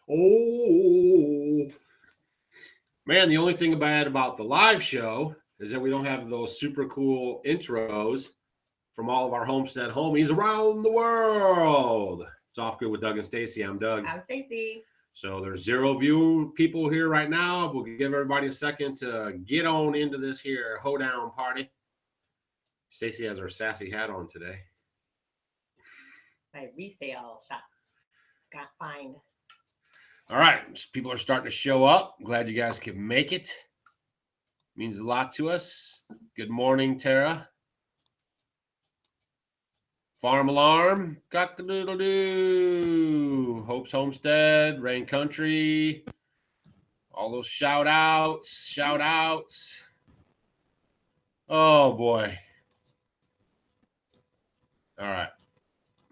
Oh, man, the only thing bad about the live show is that we don't have those super cool intros from all of our homestead homies around the world. It's Off Grid with Doug and Stacy. I'm Doug. I'm Stacy. So there's 0 view people here right now. We'll give everybody a second to get on into this here hoedown party. Stacy has her sassy hat on today. My resale shop. Scott Find. All right, people are starting to show up. Glad you guys could make it. Means a lot to us. Good morning, Tara. Farm Alarm, cock-a-doodle-doo. Hope's Homestead, Rain Country. All those shout outs. Oh boy. All right.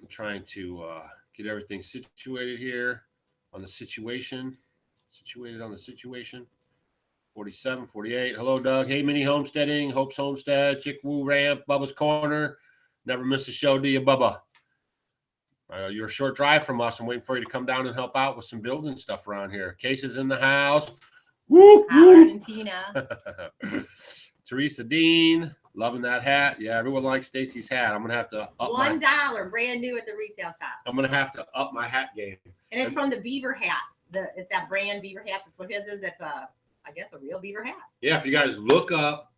I'm trying to get everything situated here on the situation. Situated on the situation. 47, 48. Hello, Doug. Hey, Mini Homesteading, Hope's Homestead, Chick Woo Ramp, Bubba's Corner. Never miss a show, do you, Bubba? You're a short drive from us. I'm waiting for you to come down and help out with some building stuff around here. Cases in the house. Whoop, Argentina. Teresa Dean, loving that hat. Yeah, everyone likes Stacy's hat. I'm gonna have to up $1, brand new at the resale shop. I'm gonna have to up my hat game. And it's from the Beaver Hat. It's that brand Beaver Hat. That's what his is. It's I guess a real beaver hat. Yeah, if you guys look up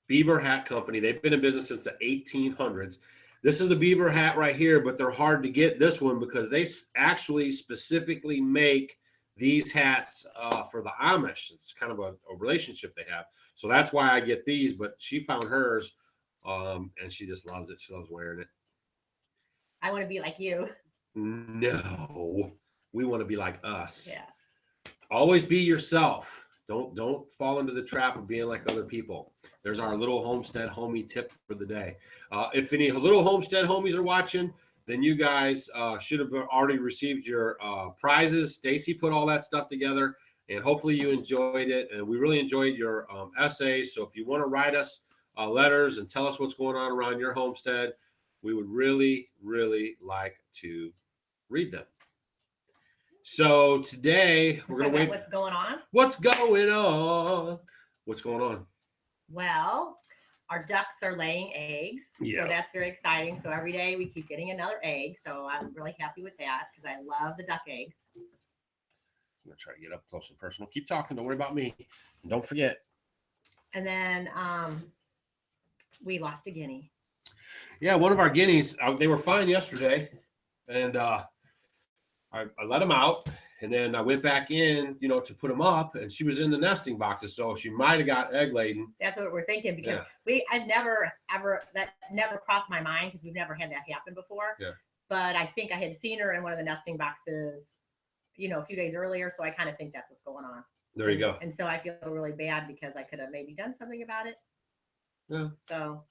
Beaver Hat Company, they've been in business since the 1800s. This is a beaver hat right here, but they're hard to get this one because they actually specifically make these hats for the Amish. It's kind of a relationship they have. So that's why I get these, but she found hers and she just loves it. She loves wearing it. I want to be like you. No, we want to be like us. Yeah. Always be yourself. Don't fall into the trap of being like other people. There's our little homestead homie tip for the day. If any little homestead homies are watching, then you guys should have already received your prizes. Stacy put all that stuff together, and hopefully you enjoyed it. And we really enjoyed your essays. So if you want to write us letters and tell us what's going on around your homestead, we would really, really like to read them. So today we're going to wait. What's going on? What's going on? What's going on? Well, our ducks are laying eggs. Yeah. So that's very exciting. So every day we keep getting another egg. So I'm really happy with that because I love the duck eggs. I'm going to try to get up close and personal. Keep talking. Don't worry about me. And don't forget. And then we lost a guinea. Yeah, one of our guineas, they were fine yesterday. And I let them out, and then I went back in, to put them up, and she was in the nesting boxes, so she might have got egg laden. That's what we're thinking because I've never crossed my mind because we've never had that happen before. Yeah. But I think I had seen her in one of the nesting boxes, a few days earlier, so I kind of think that's what's going on. There you go. And so I feel really bad because I could have maybe done something about it. Yeah. So.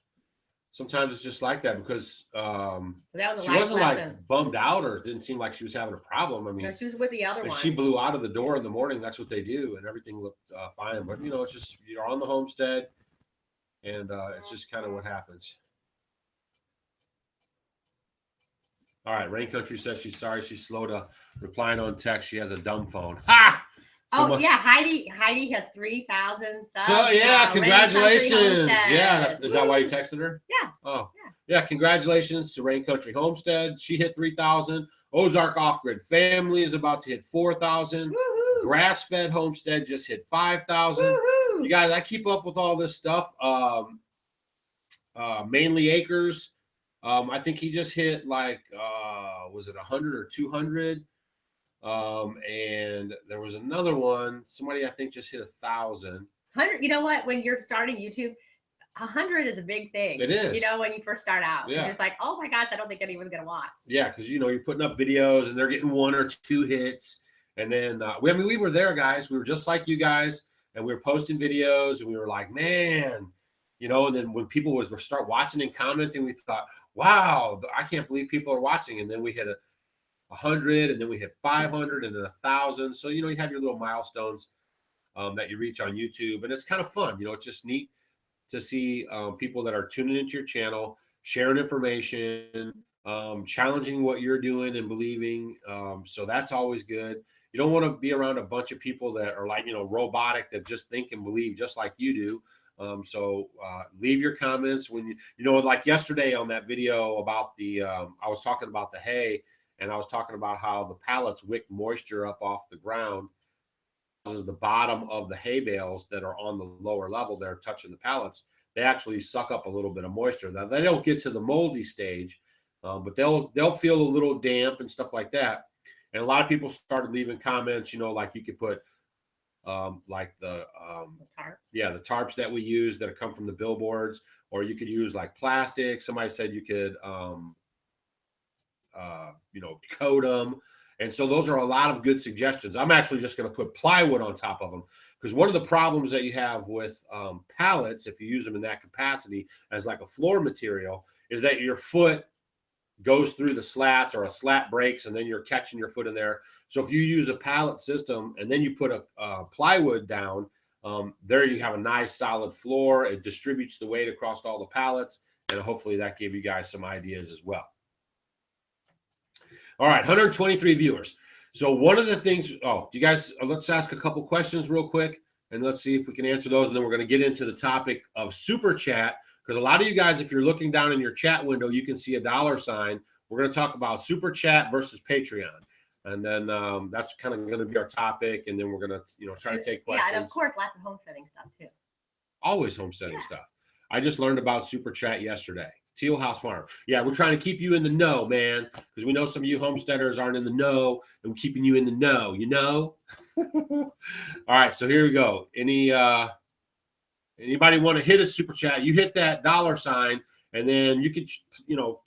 Sometimes it's just like that because so that was she wasn't like bummed out or it didn't seem like she was having a problem. I mean, no, she was with the other one. She blew out of the door in the morning. That's what they do, and everything looked fine. But it's just you're on the homestead, and it's just kind of what happens. All right, Rain Country says she's sorry she's slow to replying on text. She has a dumb phone. Ha! Yeah, Heidi has 3,000 subs. So yeah, congratulations. Yeah, is that why you texted her? Yeah. Oh, yeah. Congratulations to Rain Country Homestead. She hit 3,000. Ozark Off Grid Family is about to hit 4,000. Grass Fed Homestead just hit 5,000. You guys, I keep up with all this stuff. Mainly Acres. I think he just hit was it 100 or 200? And there was another one. Somebody I think just hit 1,000. 100. You know what? When you're starting YouTube, 100 is a big thing. It is. When you first start out, yeah. You're just like, oh my gosh, I don't think anyone's gonna watch. Yeah, because you're putting up videos and they're getting 1 or 2 hits, and then we were there, guys. We were just like you guys, and we were posting videos, and we were like, man, And then when people were start watching and commenting, we thought, wow, I can't believe people are watching. And then we hit 100, and then we hit 500, and then 1,000. So you have your little milestones that you reach on YouTube, and it's kind of fun. It's just neat to see people that are tuning into your channel, sharing information, challenging what you're doing and believing. So that's always good. You don't want to be around a bunch of people that are like, robotic, that just think and believe just like you do. So leave your comments when like yesterday on that video about I was talking about the hay, and I was talking about how the pallets wick moisture up off the ground. Is the bottom of the hay bales that are on the lower level, they're touching the pallets. They actually suck up a little bit of moisture. Now, they don't get to the moldy stage, but they'll feel a little damp and stuff like that. And a lot of people started leaving comments, like you could put like the tarps. Yeah, the tarps that we use that come from the billboards, or you could use like plastic. Somebody said you could coat them. And so those are a lot of good suggestions. I'm actually just going to put plywood on top of them, because one of the problems that you have with pallets, if you use them in that capacity as like a floor material, is that your foot goes through the slats, or a slat breaks, and then you're catching your foot in there. So if you use a pallet system and then you put a plywood down, there you have a nice solid floor. It distributes the weight across all the pallets, and hopefully that gave you guys some ideas as well. All right, 123 viewers. So one of the things, do you guys, let's ask a couple questions real quick, and let's see if we can answer those. And then we're going to get into the topic of super chat, because a lot of you guys, if you're looking down in your chat window, you can see a $sign. We're going to talk about super chat versus Patreon. And then that's kind of going to be our topic. And then we're going to, try to take questions. Yeah, and of course, lots of homesteading stuff too. Always homesteading stuff. I just learned about super chat yesterday. Teal House Farm. Yeah, we're trying to keep you in the know, man, because we know some of you homesteaders aren't in the know, and we're keeping you in the know, All right, so here we go. Anybody want to hit a super chat? You hit that $sign, and then you could,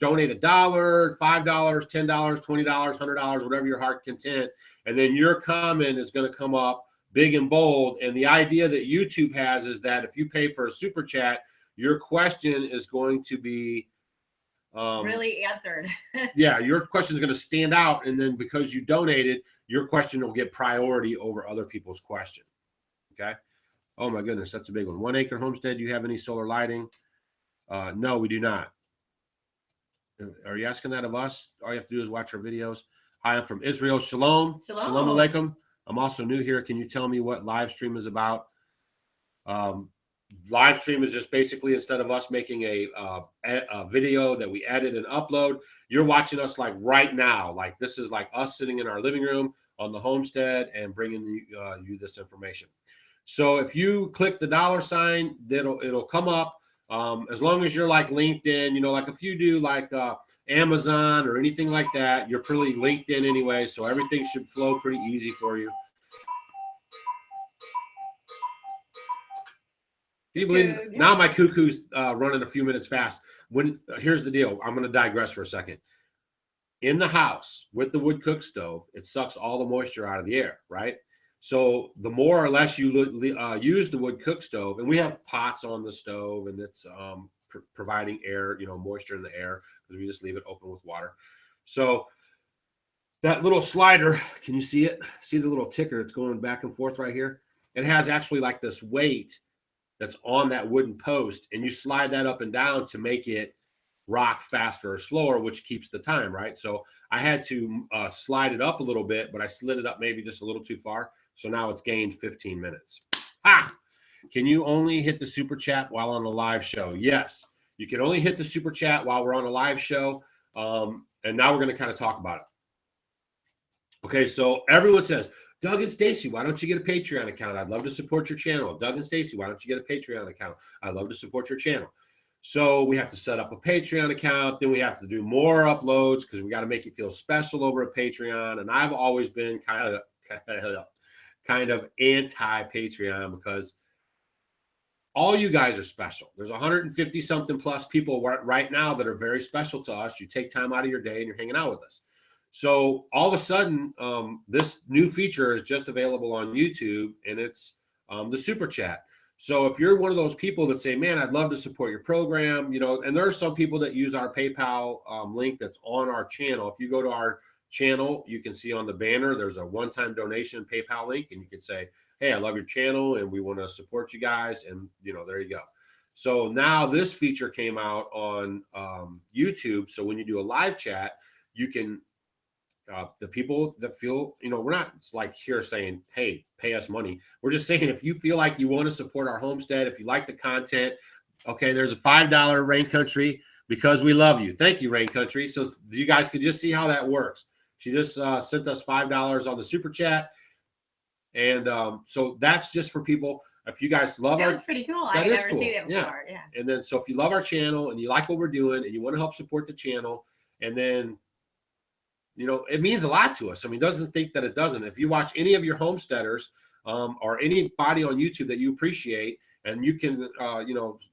donate $1, $5, $10, $20, $100, whatever your heart content, and then your comment is going to come up big and bold. And the idea that YouTube has is that if you pay for a super chat, your question is going to be really answered. Yeah, your question is going to stand out, and then because you donated, your question will get priority over other people's question. Okay. Oh my goodness, that's a big one. 1 acre homestead. Do you have any solar lighting? No, we do not. Are you asking that of us? All you have to do is watch our videos. Hi, I'm from Israel. Shalom. Shalom alaikum. I'm also new here. Can you tell me what live stream is about? Live stream is just basically, instead of us making a video that we edit and upload, you're watching us like right now. Like this is like us sitting in our living room on the homestead and bringing you this information. So if you click the $sign, it'll come up. As long as you're like LinkedIn, like if you do like Amazon or anything like that, you're pretty LinkedIn anyway. So everything should flow pretty easy for you. Can you believe now my cuckoo's running a few minutes fast? Here's the deal. I'm going to digress for a second. In the house with the wood cook stove, it sucks all the moisture out of the air, right? So the more or less you use the wood cook stove, and we have pots on the stove, and it's providing air, moisture in the air, because we just leave it open with water. So that little slider, can you see it? See the little ticker? It's going back and forth right here. It has actually like this weight that's on that wooden post, and you slide that up and down to make it rock faster or slower, which keeps the time, right? So I had to slide it up a little bit, but I slid it up maybe just a little too far. So now it's gained 15 minutes. Can you only hit the super chat while on a live show? Yes, you can only hit the super chat while we're on a live show. And now we're going to kind of talk about it. Okay, so everyone says, Doug and Stacy, why don't you get a Patreon account? I'd love to support your channel. Doug and Stacy, why don't you get a Patreon account? I'd love to support your channel. So we have to set up a Patreon account. Then we have to do more uploads, because we got to make it feel special over at Patreon. And I've always been kind of anti-Patreon, because all you guys are special. There's 150 something plus people right now that are very special to us. You take time out of your day and you're hanging out with us. So all of a sudden, this new feature is just available on YouTube, and it's the super chat. So if you're one of those people that say, man, I'd love to support your program, and there are some people that use our PayPal link that's on our channel. If you go to our channel, you can see on the banner, there's a one-time donation PayPal link, and you can say, hey, I love your channel and we want to support you guys. And, there you go. So now this feature came out on YouTube. So when you do a live chat, you can, the people that feel, we're not like here saying, hey, pay us money. We're just saying, if you feel like you want to support our homestead, if you like the content, okay, there's a $5 Rain Country because we love you. Thank you, Rain Country. So you guys could just see how that works. She just sent us $5 on the super chat. And so that's just for people. If you guys love that was pretty cool. I never seen it before. Yeah. And then, so if you love our channel and you like what we're doing and you want to help support the channel, and then, it means a lot to us. I mean, doesn't think that it doesn't. If you watch any of your homesteaders or anybody on YouTube that you appreciate, and you can,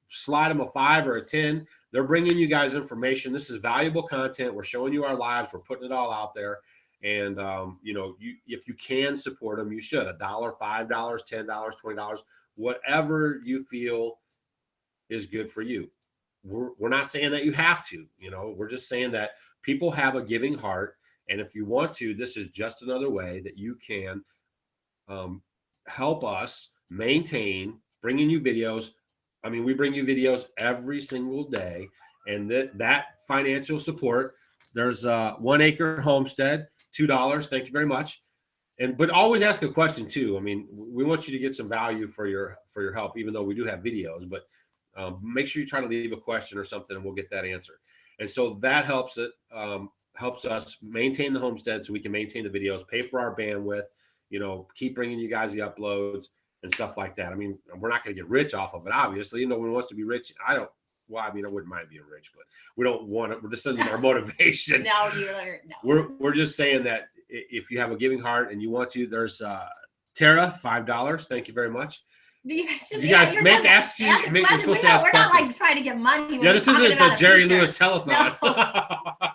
slide them a 5 or a 10, they're bringing you guys information. This is valuable content. We're showing you our lives. We're putting it all out there. And, if you can support them, you should. $1, $5, $10, $20, whatever you feel is good for you. We're not saying that you have to, we're just saying that people have a giving heart. And if you want to, this is just another way that you can help us maintain bringing you videos. I mean, we bring you videos every single day, and that financial support. There's 1 acre homestead, $2. Thank you very much. But always ask a question too. I mean, we want you to get some value for your help, even though we do have videos. But make sure you try to leave a question or something, and we'll get that answer. And so that helps it. Helps us maintain the homestead so we can maintain the videos, pay for our bandwidth, keep bringing you guys the uploads and stuff like that. I mean, we're not going to get rich off of it, obviously. No one wants to be rich. I wouldn't mind being rich, but we don't want it. We're just sending our motivation. No. We're just saying that if you have a giving heart and you want to, there's Tara, $5. Thank you very much. You supposed to ask questions. We're not like trying to get money. Yeah, this isn't the Jerry Lewis telethon. No.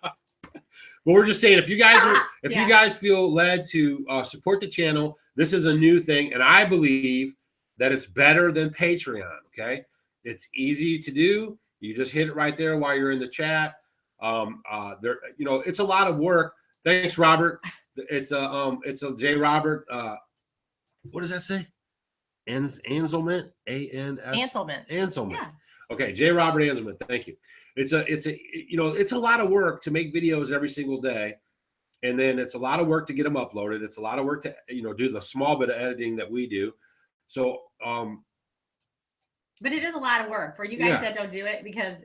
But we're just saying, if you guys feel led to support the channel, this is a new thing, and I believe that it's better than Patreon. Okay, it's easy to do. You just hit it right there while you're in the chat. It's a lot of work. Thanks, Robert. It's a J. Robert. What does that say? Anselment. Anselment. Yeah. Okay, J. Robert Anselment. Thank you. It's a lot of work to make videos every single day, and then it's a lot of work to get them uploaded. It's a lot of work to do the small bit of editing that we do. So but it is a lot of work for you guys that don't do it, because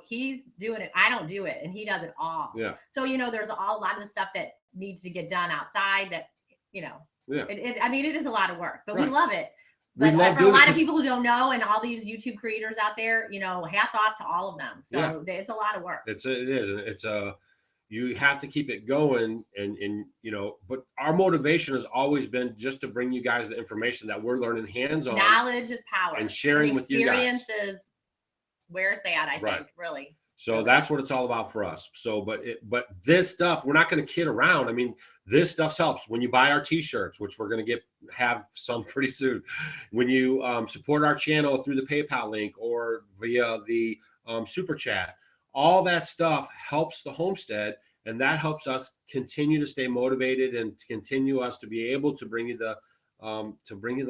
he's doing it. I don't do it, and he does it all. Yeah. So there's a lot of the stuff that needs to get done outside that it is a lot of work, but we love it. But for a lot of people who don't know, and all these YouTube creators out there, hats off to all of them. So it's a lot of work. It is. It's you have to keep it going, and but our motivation has always been just to bring you guys the information that we're learning hands-on. Knowledge is power, and sharing with you guys. Experience is where it's at, I think, really. So that's what it's all about for us. So, but this stuff, we're not going to kid around. I mean, this stuff helps when you buy our t-shirts, which we're going to have some pretty soon. When you support our channel through the PayPal link or via the super chat, all that stuff helps the homestead, and that helps us continue to stay motivated and to continue us to be able to bring you the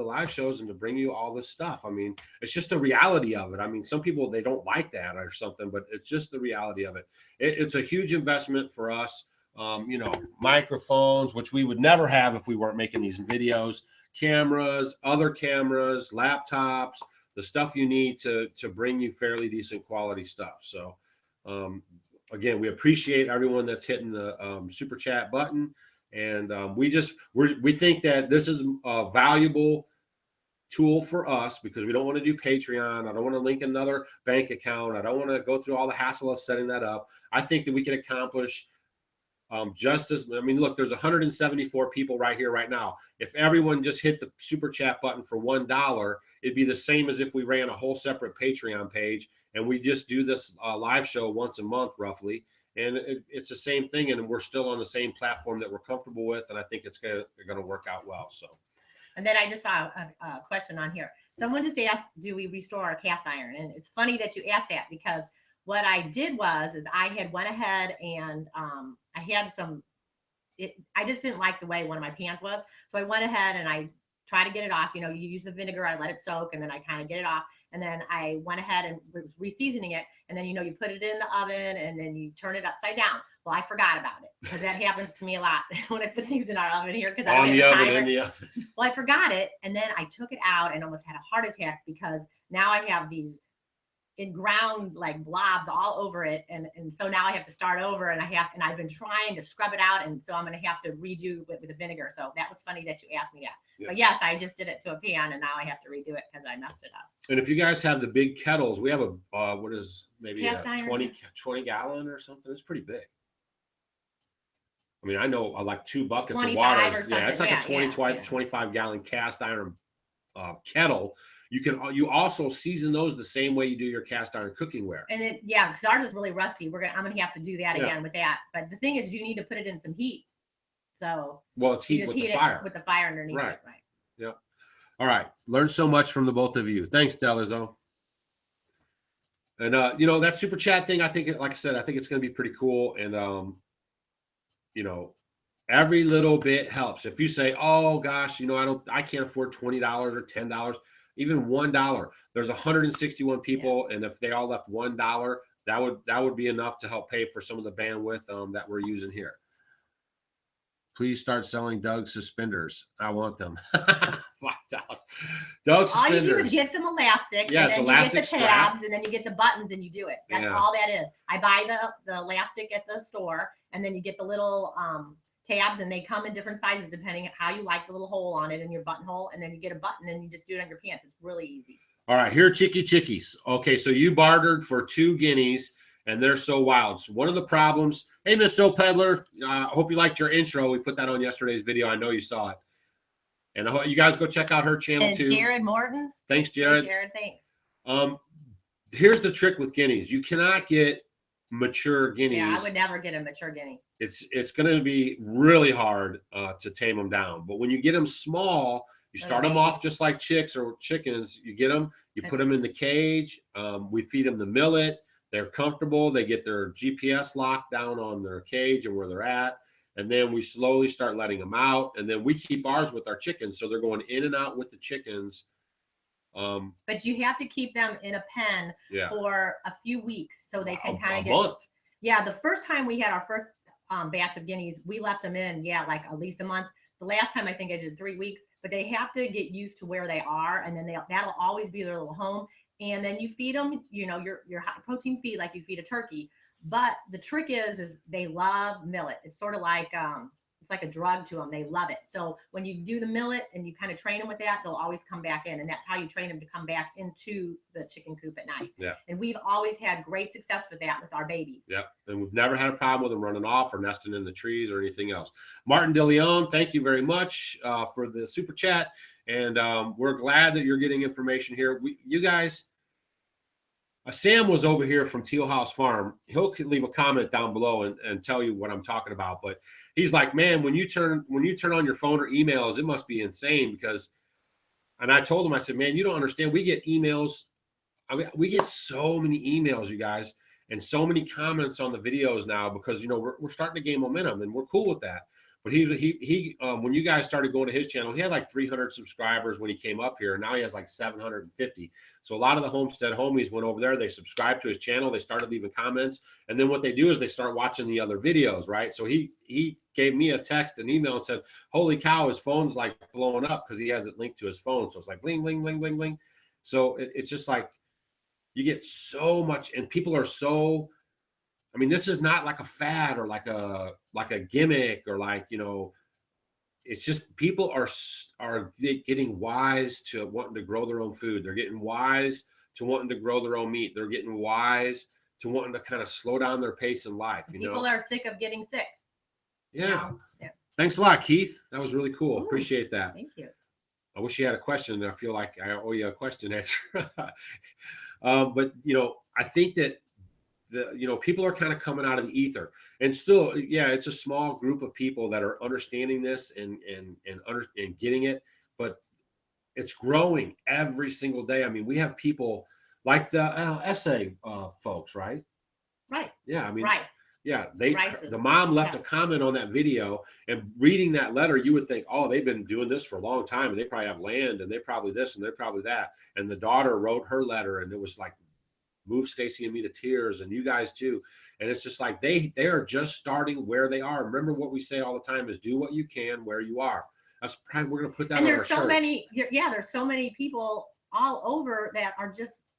live shows and to bring you all this stuff. I mean, it's just the reality of it. I mean, some people, they don't like that or something, but it's just the reality of it. It's a huge investment for us. Microphones, which we would never have if we weren't making these videos, cameras, other cameras, laptops, the stuff you need to bring you fairly decent quality stuff. So, again, we appreciate everyone that's hitting the super chat button. And we think that this is a valuable tool for us, because we don't want to do Patreon. I don't want to link another bank account. I don't want to go through all the hassle of setting that up. I think that we can accomplish look, there's 174 people right here right now. If everyone just hit the super chat button for $1, it'd be the same as if we ran a whole separate Patreon page, and we just do this live show once a month roughly. And it's the same thing, and we're still on the same platform that we're comfortable with, and I think it's going to work out well. So, and then I just saw a question on here. Someone just asked, "Do we restore our cast iron?" And it's funny that you asked that, because what I did is I had went ahead and I had some. I just didn't like the way one of my pans was, so I went ahead and I tried to get it off. You use the vinegar, I let it soak, and then I kind of get it off. and then I went ahead and was re-seasoning it, and then you put it in the oven, and then you turn it upside down. Well, I forgot about it, because that happens to me a lot when I put things in our oven here, because I on the oven, in the oven. Well, I forgot it, and then I took it out and almost had a heart attack, because now I have these in ground like blobs all over it, and so now I have to start over, and I've been trying to scrub it out, and so I'm going to have to redo with the vinegar. So that was funny that you asked me that. Yeah. But yes, I just did it to a pan, and now I have to redo it because I messed it up. And if you guys have the big kettles, we have a what is maybe Cast a iron. 20 gallon or something. It's pretty big. I mean, I know like 2 buckets of 25 water. or Yeah, it's like something. a 25 gallon cast iron kettle. You also season those the same way you do your cast iron cooking-ware. And then because ours is really rusty. I'm gonna have to do that again with that. But the thing is, you need to put it in some heat. So it's heat with the fire. With the fire underneath right. it. Right. Yeah. All right. Learned so much from the both of you. Thanks, Delizzo. And that super chat thing, I think, like I said, I think it's gonna be pretty cool. And every little bit helps. If you say, oh gosh, I can't afford $20 or $10, even $1. There's 161 people, and if they all left $1, that would be enough to help pay for some of the bandwidth that we're using here. Please start selling Doug suspenders. I want them. $5. Doug suspenders. All you do is get some elastic, and then you get the tabs, and then you get the buttons, and you do it. That's all that is. I buy the elastic at the store, and then you get the little tabs, and they come in different sizes depending on how you like the little hole on it in your buttonhole, and then you get a button and you just do it on your pants. It's really easy. All right, here are chickies. Okay, so you bartered for 2 guineas, and they're so wild. So one of the problems, hey, Miss Soap Peddler, I hope you liked your intro. We put that on yesterday's video. I know you saw it. And I hope you guys go check out her channel too. Jared Morton. Thanks, Jared. Hey, Jared, thanks. Here's the trick with guineas. You cannot get mature guineas. Yeah, I would never get a mature guinea. It's going to be really hard to tame them down. But when you get them small, you start them off just like chicks or chickens. You get them, you put them in the cage. We feed them the millet. They're comfortable. They get their GPS locked down on their cage and where they're at. And then we slowly start letting them out. And then we keep ours with our chickens. So they're going in and out with the chickens. But you have to keep them in a pen for a few weeks so they can kind of get. Month. Yeah, the first time we had our first batch of guineas, we left them in, like at least a month. The last time I think I did 3 weeks, but they have to get used to where they are, and then that'll always be their little home. And then you feed them, your high protein feed like you feed a turkey. But the trick is they love millet. It's sort of like it's like a drug to them. They love it. So when you do the millet and you kind of train them with that, they'll always come back in. And that's how you train them to come back into the chicken coop at night. Yeah. And we've always had great success with that with our babies. Yeah. And we've never had a problem with them running off or nesting in the trees or anything else. Martin DeLeon, thank you very much for the super chat. And we're glad that you're getting information here. You guys, Sam was over here from Teal House Farm. He'll leave a comment down below and tell you what I'm talking about. But he's like, man, when you turn on your phone or emails, it must be insane because. And I told him, I said, man, you don't understand. We get emails. I mean, we get so many emails, you guys, and so many comments on the videos now because we're starting to gain momentum and we're cool with that. But he when you guys started going to his channel, he had like 300 subscribers when he came up here. And now he has like 750. So a lot of the homestead homies went over there. They subscribed to his channel. They started leaving comments. And then what they do is they start watching the other videos, right? So he gave me a text, an email and said, holy cow, his phone's like blowing up because he has it linked to his phone. So it's like bling, bling, bling, bling, bling. So it's just like you get so much and people are so, I mean, this is not like a fad or like a gimmick or it's just people are getting wise to wanting to grow their own food. They're getting wise to wanting to grow their own meat. They're getting wise to wanting to kind of slow down their pace in life. People are sick of getting sick. Yeah. Thanks a lot, Keith. That was really cool. Appreciate that. Thank you. I wish you had a question. I feel like I owe you a question answer. But I think that people are kind of coming out of the ether and still, it's a small group of people that are understanding this and getting it, but it's growing every single day. I mean, we have people like the essay folks, right? Right. Yeah. I mean, Rice. Yeah, Rices. the mom left Yeah. a comment on that video, and reading that letter, you would think, oh, they've been doing this for a long time, and they probably have land, and they're probably this, and they're probably that. And the daughter wrote her letter, and it was like, moved Stacy and me to tears, and you guys too. And it's just like they are just starting where they are. Remember what we say all the time is do what you can where you are. That's probably, we're gonna put that And on our there's so shirts. many, yeah, there's so many people all over that are just,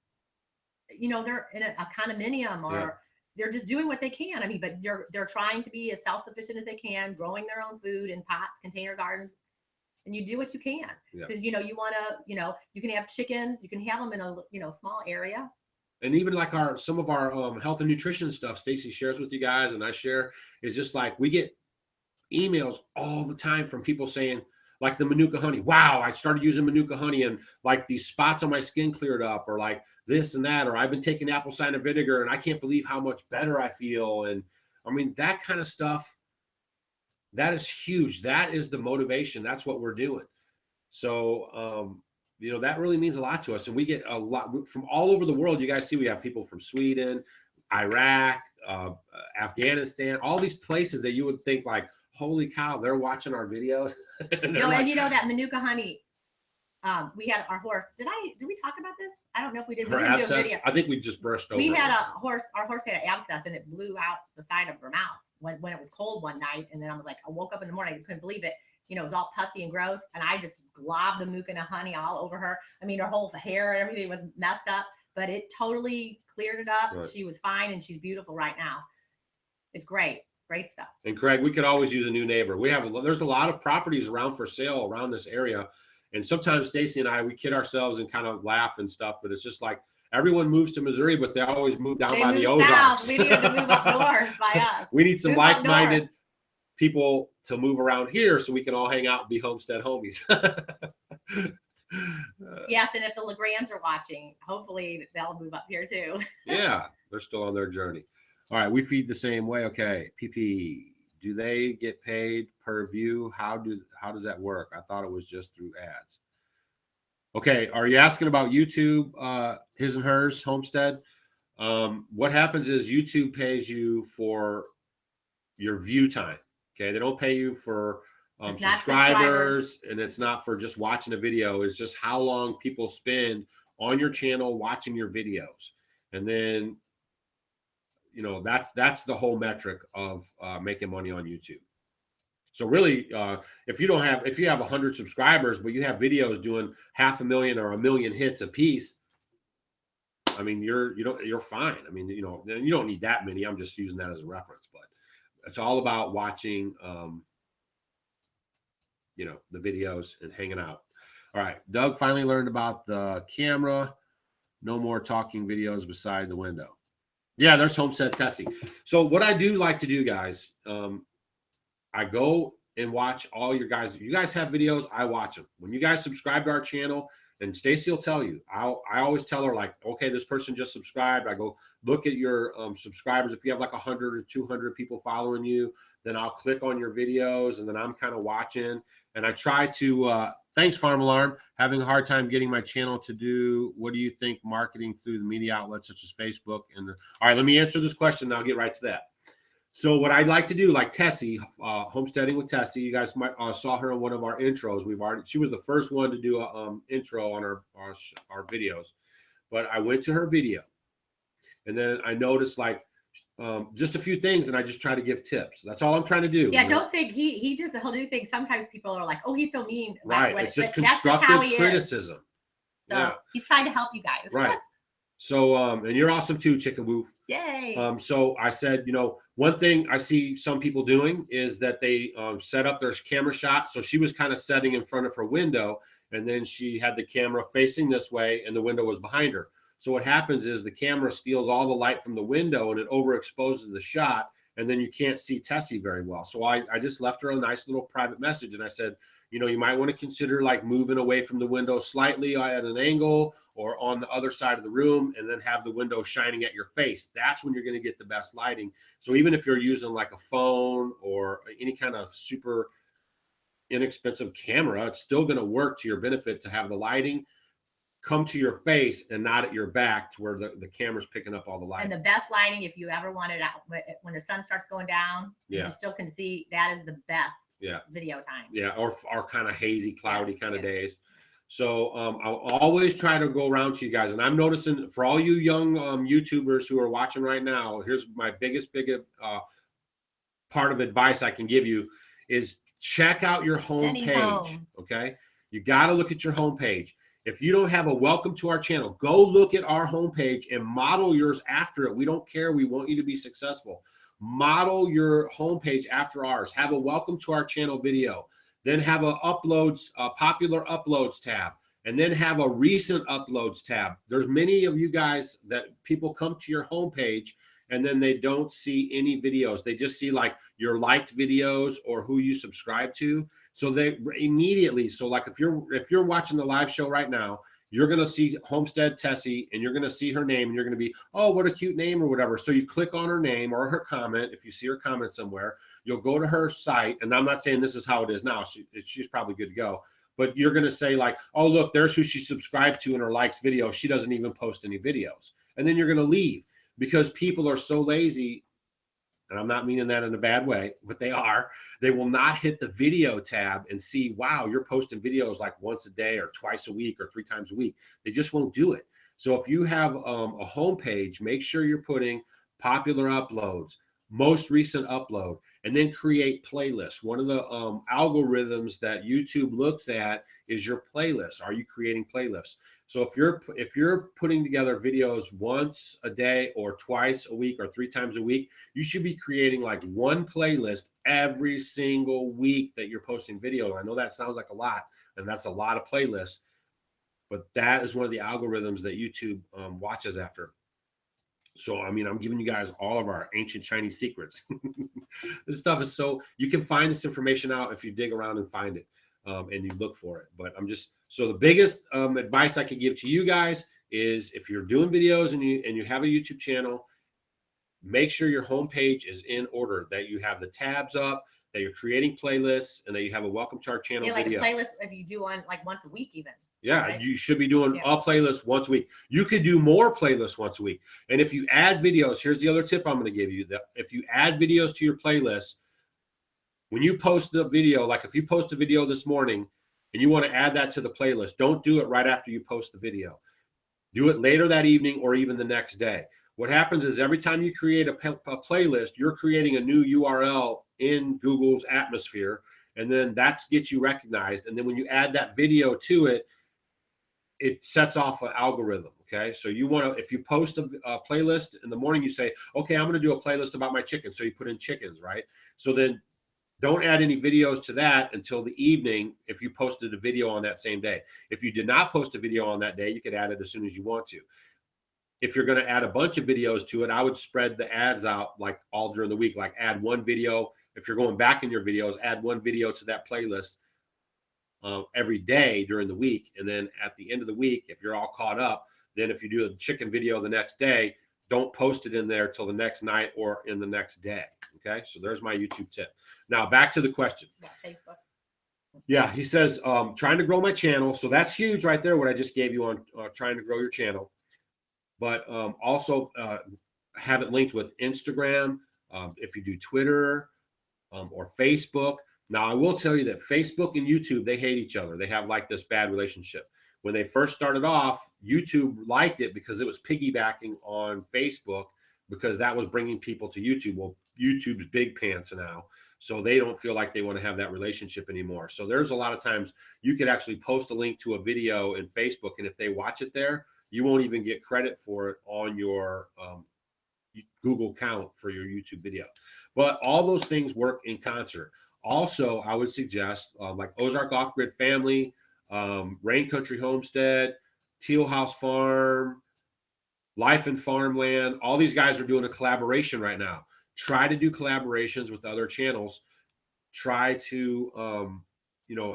you know, they're in a condominium or Yeah. they're just doing what they can. I mean, but they're trying to be as self-sufficient as they can, growing their own food in pots, container gardens. And you do what you can because, you know, you want to, you know, you can have chickens, you can have them in a, you know, small area. And even like some of our health and nutrition stuff Stacy shares with you guys and I share is just like we get emails all the time from people saying like the Manuka honey. Wow, I started using Manuka honey and like these spots on my skin cleared up, or like this and that, or I've been taking apple cider vinegar and I can't believe how much better I feel. And I mean, that kind of stuff, that is huge. That is the motivation. That's what we're doing. So, you know, that really means a lot to us. And we get a lot from all over the world. You guys see, we have people from Sweden, Iraq, Afghanistan, all these places that you would think like, holy cow, they're watching our videos. You know, and you know that Manuka honey, we had our horse. Did we talk about this? I don't know if we did. We didn't do a video. I think we just brushed over. We had a horse. Our horse had an abscess, and it blew out the side of her mouth when it was cold one night. And then I was like, I woke up in the morning, I couldn't believe it. You know, it was all pussy and gross, and I just globbed the Manuka honey all over her. I mean, her whole hair and everything was messed up, but it totally cleared it up. Right. She was fine, and she's beautiful right now. It's great. Great stuff. And Craig, we could always use a new neighbor. There's a lot of properties around for sale around this area. And sometimes Stacy and we kid ourselves and kind of laugh and stuff, but it's just like everyone moves to Missouri, but they always move down by the Ozarks. We need to move up north by us. We need some like-minded people to move around here so we can all hang out and be homestead homies. Yes, and if the LeGrands are watching, hopefully they'll move up here too. Yeah, they're still on their journey. All right, we feed the same way. Okay, PP, do they get paid per view? How does that work? I thought it was just through ads. Okay, are you asking about YouTube, his and hers homestead? What happens is YouTube pays you for your view time. Okay, they don't pay you for subscribers, and it's not for just watching a video. It's just how long people spend on your channel watching your videos, and then you know that's the whole metric of making money on YouTube. So really, if you have 100 subscribers, but you have videos doing 500,000 or 1 million hits a piece, I mean, you're fine. I mean, you know, you don't need that many. I'm just using that as a reference, but it's all about watching, you know, the videos and hanging out. All right, Doug finally learned about the camera. No more talking videos beside the window. Yeah, there's homestead testing. So what I do like to do, guys, I go and watch all your guys. If you guys have videos, I watch them. When you guys subscribe to our channel, and Stacy will tell you, I always tell her like, okay, this person just subscribed. I go look at your subscribers. If you have like 100 or 200 people following you, then I'll click on your videos, and then I'm kind of watching. And I try to, thanks Farm Alarm, having a hard time getting my channel to do, what do you think marketing through the media outlets such as Facebook? And all right, let me answer this question and I'll get right to that. So what I'd like to do, like Tessie, homesteading with Tessie, you guys might saw her in one of our intros. She was the first one to do a intro on our videos, but I went to her video and then I noticed like just a few things and I just try to give tips. That's all I'm trying to do. Yeah, don't think he'll do things. Sometimes people are like, oh, he's so mean. Right, it's just constructive criticism. So yeah. He's trying to help you guys. Right. So, and you're awesome too, Chicken Woof. Yay. So I said, you know, one thing I see some people doing is that they set up their camera shot. So she was kind of setting in front of her window, and then she had the camera facing this way and the window was behind her. So what happens is the camera steals all the light from the window and it overexposes the shot, and then you can't see Tessie very well. So I just left her a nice little private message, and I said, you know, you might want to consider like moving away from the window slightly at an angle or on the other side of the room, and then have the window shining at your face. That's when you're going to get the best lighting. So even if you're using like a phone or any kind of super inexpensive camera, it's still going to work to your benefit to have the lighting come to your face and not at your back to where the camera's picking up all the light. And the best lighting, if you ever want it out when the sun starts going down, you still can see, that is the best video time. Yeah, or kind of hazy, cloudy kind of days. So I'll always try to go around to you guys. And I'm noticing for all you young YouTubers who are watching right now, here's my biggest part of advice I can give you is check out your home page. Okay. You got to look at your home page. If you don't have a welcome to our channel, go look at our homepage and model yours after it. We don't care. We want you to be successful. Model your homepage after ours. Have a welcome to our channel video. Then have a popular uploads tab. And then have a recent uploads tab. There's many of you guys that people come to your homepage and then they don't see any videos. They just see like your liked videos or who you subscribe to. So they immediately, so like if you're watching the live show right now, you're going to see Homestead Tessie and you're going to see her name and you're going to be, oh, what a cute name or whatever. So you click on her name or her comment. If you see her comment somewhere, you'll go to her site. And I'm not saying this is how it is now. She's probably good to go. But you're going to say like, oh, look, there's who she subscribed to in her likes video. She doesn't even post any videos. And then you're going to leave because people are so lazy. And I'm not meaning that in a bad way, but they are. They will not hit the video tab and see, wow, you're posting videos like once a day or twice a week or 3 times a week. They just won't do it. So if you have a homepage, make sure you're putting popular uploads, most recent upload, and then create playlists. One of the algorithms that YouTube looks at is your playlist. Are you creating playlists? So if you're putting together videos once a day or twice a week or 3 times a week, you should be creating like one playlist every single week that you're posting video. I know that sounds like a lot, and that's a lot of playlists, but that is one of the algorithms that YouTube watches after. So, I mean, I'm giving you guys all of our ancient Chinese secrets. This stuff is you can find this information out if you dig around and find it and you look for it. But so the biggest advice I could give to you guys is if you're doing videos and you have a YouTube channel, make sure your homepage is in order, that you have the tabs up, that you're creating playlists, and that you have a welcome to our channel video. Like a playlist if you do one like once a week even. Yeah, right? You should be doing a playlist once a week. You could do more playlists once a week. And if you add videos, here's the other tip I'm going to give you. That if you add videos to your playlist, when you post the video, like if you post a video this morning and you want to add that to the playlist, don't do it right after you post the video. Do it later that evening or even the next day. What happens is every time you create a playlist, you're creating a new URL in Google's atmosphere, and then that gets you recognized. And then when you add that video to it, it sets off an algorithm. Okay. So you want to, if you post a playlist in the morning, you say, okay, I'm going to do a playlist about my chickens. So you put in chickens, right? So then don't add any videos to that until the evening if you posted a video on that same day. If you did not post a video on that day, you could add it as soon as you want to. If you're going to add a bunch of videos to it, I would spread the ads out like all during the week, like add one video. If you're going back in your videos, add one video to that playlist every day during the week. And then at the end of the week, if you're all caught up, then if you do a chicken video the next day, don't post it in there till the next night or in the next day. Okay. So there's my YouTube tip. Now back to the question. Yeah, Facebook. Yeah. He says, trying to grow my channel. So that's huge right there. What I just gave you on trying to grow your channel, but also have it linked with Instagram. If you do Twitter or Facebook. Now, I will tell you that Facebook and YouTube, they hate each other. They have like this bad relationship. When they first started off, YouTube liked it because it was piggybacking on Facebook because that was bringing people to YouTube. Well, YouTube's big pants now, so they don't feel like they want to have that relationship anymore. So there's a lot of times you could actually post a link to a video in Facebook, and if they watch it there, you won't even get credit for it on your Google account for your YouTube video. But all those things work in concert. Also, I would suggest like Ozark Off-Grid Family, Rain Country Homestead, Teal House Farm, Life and Farmland. All these guys are doing a collaboration right now. Try to do collaborations with other channels. Try to,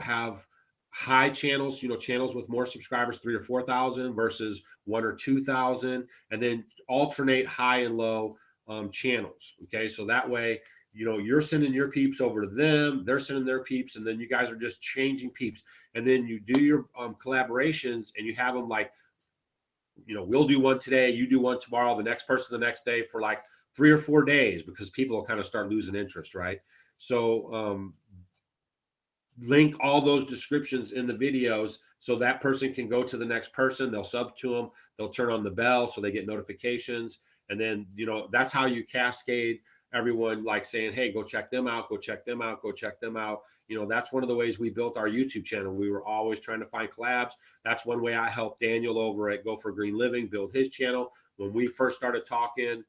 have high channels, channels with more subscribers, 3,000 or 4,000 versus 1,000 or 2,000, and then alternate high and low channels. Okay, so that way you know, you're sending your peeps over to them, they're sending their peeps, and then you guys are just changing peeps. And then you do your collaborations, and you have them like, you know, we'll do one today, you do one tomorrow, the next person the next day for like 3 or 4 days, because people will kind of start losing interest, right? So link all those descriptions in the videos so that person can go to the next person, they'll sub to them, they'll turn on the bell so they get notifications. And then, you know, that's how you cascade everyone, like saying, hey, go check them out, go check them out, go check them out. You know, that's one of the ways we built our YouTube channel. We were always trying to find collabs. That's one way I helped Daniel over at Go for Green Living build his channel. When we first started talking,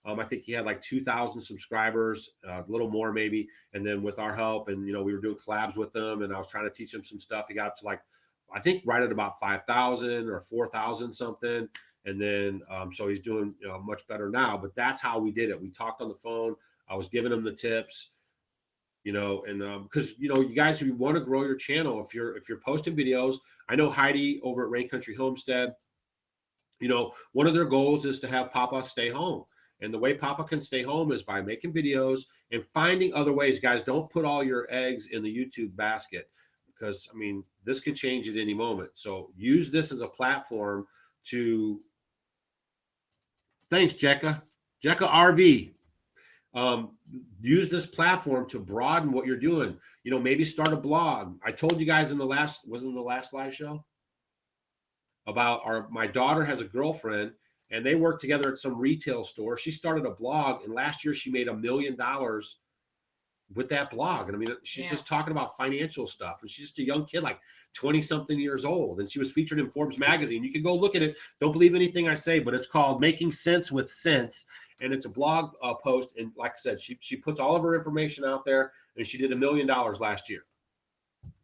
I think he had like 2,000 subscribers, a little more maybe. And then with our help, and, you know, we were doing collabs with them, and I was trying to teach him some stuff. He got up to like, I think right at about 5,000 or 4,000 something. And then, so he's doing, you know, much better now, but that's how we did it. We talked on the phone. I was giving him the tips, you know, and because, you know, you guys, if you want to grow your channel, if you're posting videos, I know Heidi over at Rain Country Homestead, you know, one of their goals is to have Papa stay home. And the way Papa can stay home is by making videos and finding other ways. Guys, don't put all your eggs in the YouTube basket, because, I mean, this could change at any moment. So use this as a platform to, thanks, Jekka RV. Use this platform to broaden what you're doing. You know, maybe start a blog. I told you guys in the last, wasn't the last live show, about my daughter has a girlfriend, and they work together at some retail store. She started a blog, and last year she made $1 million with that blog. And I mean, she's just talking about financial stuff, and she's just a young kid, like 20 something years old. And she was featured in Forbes magazine. You can go look at it. Don't believe anything I say, but it's called Making Sense with Sense. And it's a blog post. And like I said, she puts all of her information out there, and she did $1 million last year.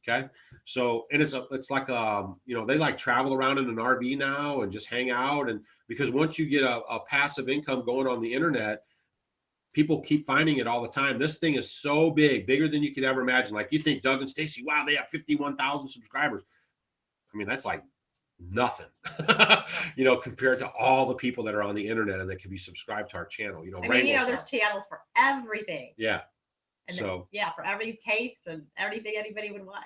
Okay. So, and it's like, you know, they like travel around in an RV now and just hang out. And because once you get a passive income going on the internet, people keep finding it all the time. This thing is so big, bigger than you could ever imagine. Like, you think Doug and Stacy, wow, they have 51,000 subscribers. I mean, that's like nothing, you know, compared to all the people that are on the internet and that can be subscribed to our channel. You know, I mean, you know, there's channels for everything. Yeah. And so then, yeah, for every taste and everything anybody would want.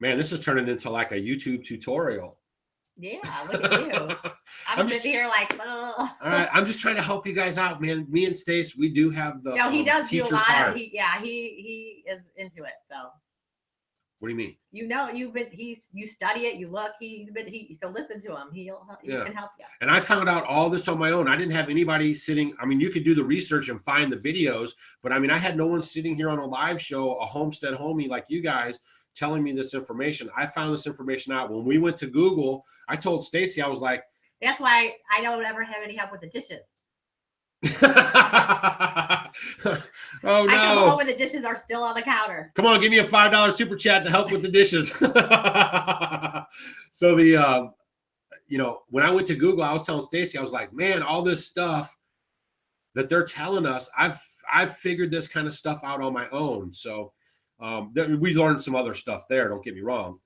Man, this is turning into like a YouTube tutorial. Yeah, look at you. I'm sitting here like, oh. All right, I'm just trying to help you guys out, man. Me and Stace, we do have the no, he does do a lot heart. He is into it. So what do you mean? You know, you study it, you look, so listen to him. He can help you. And I found out all this on my own. I didn't have anybody sitting. I mean, you could do the research and find the videos, but I mean, I had no one sitting here on a live show, a homestead homie like you guys, telling me this information. I found this information out when we went to Google. I told Stacy, I was like, that's why I don't ever have any help with the dishes. Oh no! I come home when the dishes are still on the counter. Come on, give me a $5 super chat to help with the dishes. So the, you know, when I went to Google, I was telling Stacy, I was like, man, all this stuff that they're telling us, I've figured this kind of stuff out on my own. So we learned some other stuff there. Don't get me wrong,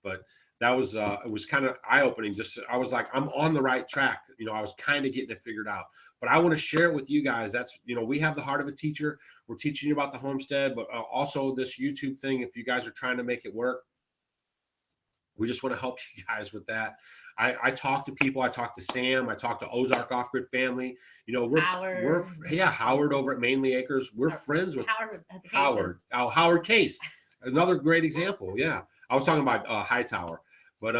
but that was it was kind of eye-opening. Just I was like, I'm on the right track. You know, I was kind of getting it figured out. But I want to share it with you guys. That's, you know, we have the heart of a teacher. We're teaching you about the homestead, but also this YouTube thing. If you guys are trying to make it work, we just want to help you guys with that. I talk to people. I talk to Sam. I talk to Ozark Off-Grid Family. You know, we're Howard over at Mainly Acres. We're friends with Howard Case. Another great example. Yeah, I was talking about Hightower, but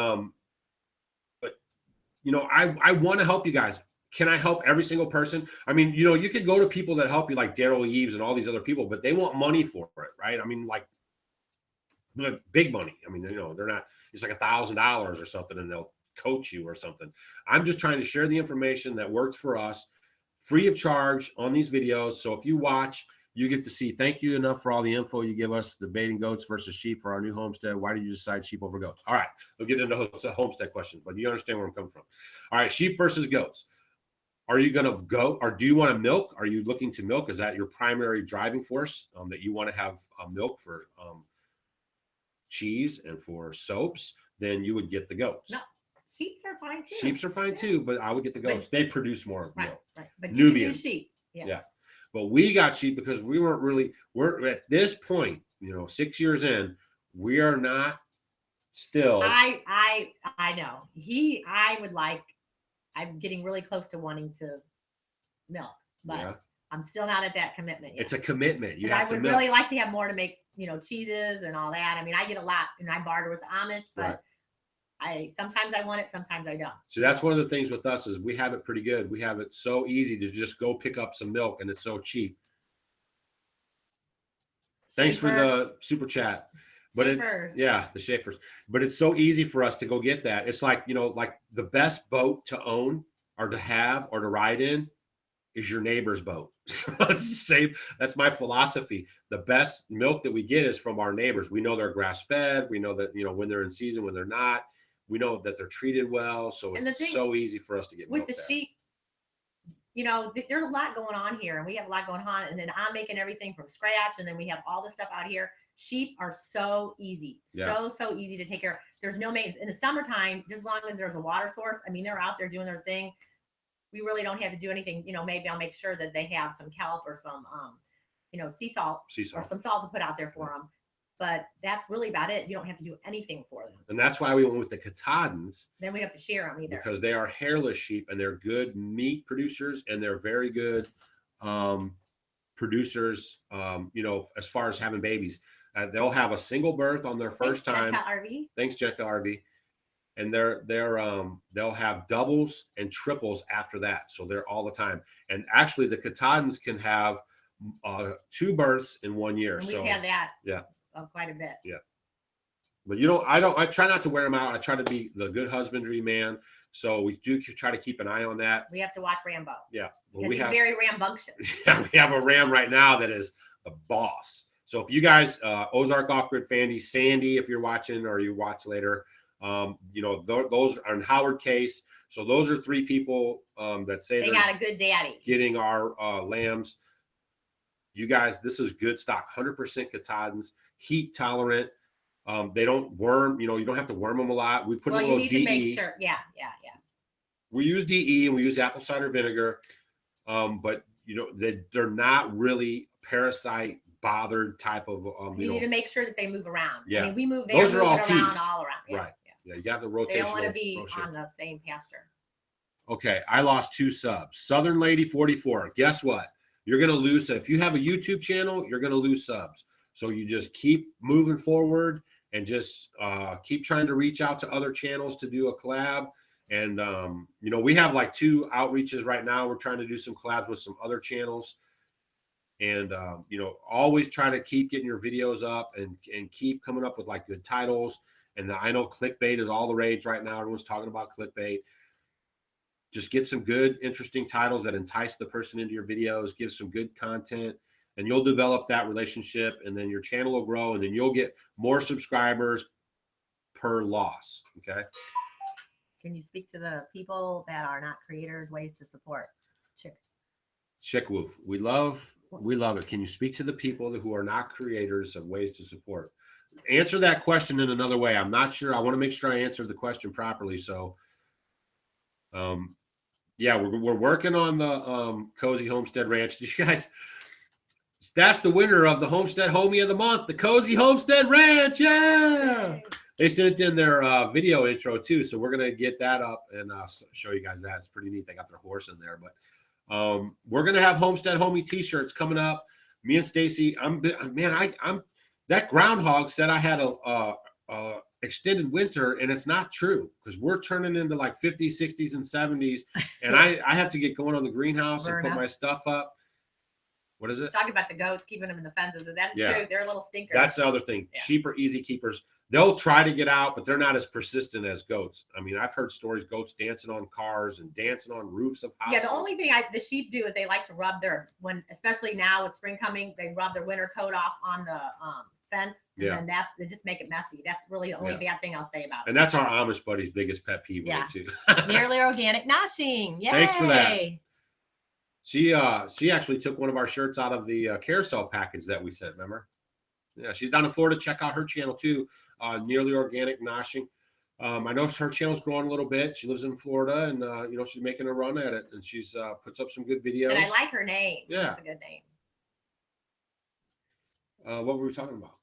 you know, I want to help you guys. Can I help every single person? I mean, you know, you could go to people that help you like Daryl Eves and all these other people, but they want money for it, right? I mean, like big money. I mean, you know, they're not, it's like $1,000 or something and they'll coach you or something. I'm just trying to share the information that works for us free of charge on these videos. So if you watch, you get to see, thank you enough for all the info you give us, debating goats versus sheep for our new homestead. Why did you decide sheep over goats? All right, we'll get into homestead questions, but you understand where I'm coming from. All right, sheep versus goats. Are you going to go, or do you want to milk? Are you looking to milk? Is that your primary driving force, that you want to have milk for cheese and for soaps? Then you would get the goats. No, sheeps are fine too. Sheeps are fine too, but I would get the goats. They produce more milk. Right. But Nubians. Sheep. Yeah. But we got sheep because we weren't really, we're at this point, 6 years in, we are not still. I know. I'm getting really close to wanting to milk, but Yeah. I'm still not at that commitment yet. It's a commitment. You have I would to really like to have more to make, cheeses and all that. I mean, I get a lot and I barter with the Amish, but sometimes I want it, sometimes I don't. So that's one of the things with us is we have it pretty good. We have it so easy to just go pick up some milk and it's so cheap. Thanks for the super chat. But the Schaefers. But it's so easy for us to go get that. It's like, like the best boat to own or to have or to ride in is your neighbor's boat. That's my philosophy. The best milk that we get is from our neighbors. We know they're grass fed. We know that, when they're in season, when they're not. We know that they're treated well. So it's so easy for us to get with the sheep. There's a lot going on here, and we have a lot going on. And then I'm making everything from scratch, and then we have all this stuff out here. Sheep are so easy, so easy to take care of. There's no maintenance in the summertime. Just as long as there's a water source, I mean, they're out there doing their thing. We really don't have to do anything. Maybe I'll make sure that they have some kelp or some, sea salt or some salt to put out there for them. But that's really about it. You don't have to do anything for them. And that's why we went with the Katahdins. Then we have to share them either. Because they are hairless sheep and they're good meat producers and they're very good producers, as far as having babies. They'll have a single birth on their first time. Thanks, Jenka RV. And they'll have doubles and triples after that. So they're all the time. And actually the Katahdins can have 2 births in 1 year. And we've had that. Yeah. Quite a bit. Yeah. But I try not to wear them out. I try to be the good husbandry man. So we do try to keep an eye on that. We have to watch Rambo. Yeah. Well, he's very rambunctious. Yeah, we have a ram right now that is the boss. So if you guys, Ozark Off-Grid Fandy, Sandy, if you're watching or you watch later, those are in Howard Case. So those are 3 people that say they got a good daddy getting our lambs. You guys, this is good stock, 100% Katahdins, heat tolerant. They don't worm, you don't have to worm them a lot. We put a little DE. To make sure. Yeah. We use DE and we use apple cider vinegar. But they're not really parasite bothered type of you need to make sure that they move around. Yeah. I mean, we move those are all keys. All around. Yeah. Right. Yeah, you got the rotation. They don't want to be on the same pasture. Okay, I lost 2 subs. Southern Lady 44. Guess what? You're going to lose. If you have a YouTube channel, you're going to lose subs. So you just keep moving forward and just keep trying to reach out to other channels to do a collab. And, we have like 2 outreaches right now. We're trying to do some collabs with some other channels. And, always try to keep getting your videos up and keep coming up with like good titles. And I know clickbait is all the rage right now. Everyone's talking about clickbait. Just get some good, interesting titles that entice the person into your videos, give some good content, and you'll develop that relationship, and then your channel will grow, and then you'll get more subscribers per loss, okay? Can you speak to the people that are not creators, ways to support? Chick Woof, we love it. Can you speak to the people who are not creators of ways to support? Answer that question in another way. I'm not sure. I want to make sure I answered the question properly. So, yeah, we're working on the Cozy Homestead Ranch. Did you guys? That's the winner of the Homestead Homie of the Month, the Cozy Homestead Ranch. Yeah, they sent it in their video intro too, so we're gonna get that up and show you guys that. It's pretty neat. They got their horse in there, but we're gonna have Homestead Homie T-shirts coming up. Me and Stacy. I'm that groundhog said I had a extended winter, and it's not true because we're turning into like 50s, 60s, and 70s, and I have to get going on the greenhouse and put my stuff up. What is it? Talking about the goats, keeping them in the fences. That's true. They're a little stinkers. That's the other thing. Yeah. Sheep are easy keepers. They'll try to get out, but they're not as persistent as goats. I mean, I've heard stories, goats dancing on cars and dancing on roofs of houses. Yeah, the only thing the sheep do is they like to rub especially now with spring coming, they rub their winter coat off on the fence, and then they just make it messy. That's really the only bad thing I'll say about it. And that's our Amish buddy's biggest pet peeve. Yeah, too. Nearly organic noshing. Yay! Thanks for that. She actually took one of our shirts out of the carousel package that we sent. Remember? Yeah, she's down in Florida. Check out her channel too. Nearly Organic Noshing. I know her channel's growing a little bit. She lives in Florida, and you know, she's making a run at it, and she's puts up some good videos. And I like her name. Yeah, it's a good name. What were we talking about?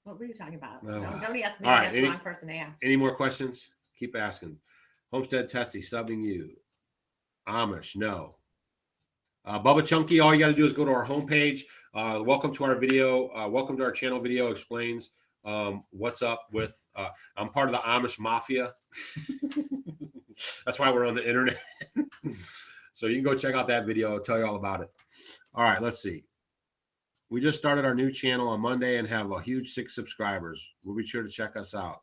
What were you talking about? Oh, Don't ask me. all right, That's the wrong person to ask. Any more questions? Keep asking. Homestead Testy subbing you. Amish, no. Bubba Chunky, all you got to do is go to our homepage. Welcome to our video. Welcome to our channel video explains what's up with. I'm part of the Amish Mafia. That's why we're on the internet. So you can go check out that video. I'll tell you all about it. All right, let's see. We just started our new channel on Monday and have a huge 6 subscribers. We'll be sure to check us out.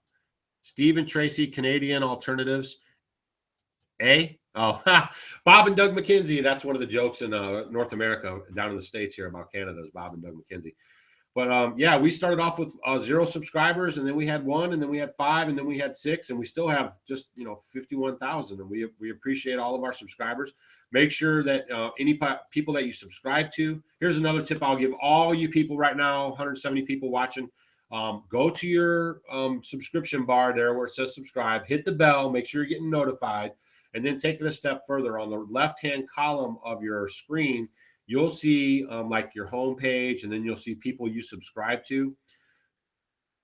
Steve and Tracy, Canadian Alternatives. Oh, Bob and Doug McKenzie. That's one of the jokes in North America, down in the States here about Canada is Bob and Doug McKenzie. But yeah, we started off with 0 subscribers, and then we had 1, and then we had 5, and then we had 6, and we still have just 51,000. And we appreciate all of our subscribers. Make sure that any people that you subscribe to. Here's another tip I'll give all you people right now. 170 people watching. Go to your subscription bar there where it says subscribe. Hit the bell. Make sure you're getting notified. And then take it a step further. On the left-hand column of your screen, you'll see like your home page, and then you'll see people you subscribe to.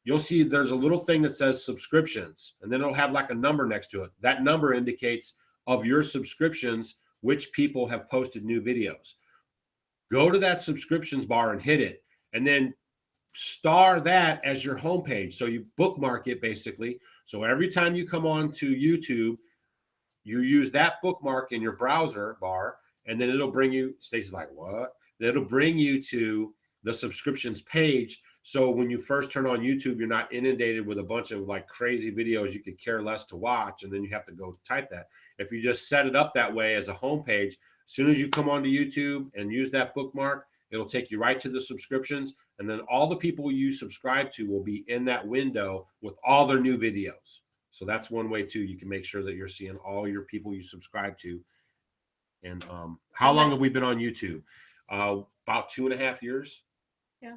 You'll see there's a little thing that says subscriptions, and then it'll have like a number next to it. That number indicates of your subscriptions, which people have posted new videos. Go to that subscriptions bar and hit it, and then star that as your homepage. So you bookmark it basically. So every time you come on to YouTube, you use that bookmark in your browser bar, and then it'll bring you, Stacy's like, what? It'll bring you to the subscriptions page. So when you first turn on YouTube, you're not inundated with a bunch of like crazy videos you could care less to watch, and then you have to go type that. If you just set it up that way as a homepage, as soon as you come onto YouTube and use that bookmark, it'll take you right to the subscriptions, and then all the people you subscribe to will be in that window with all their new videos. So that's one way too. You can make sure that you're seeing all your people you subscribe to. And how long have we been on YouTube? About 2.5 years. Yeah.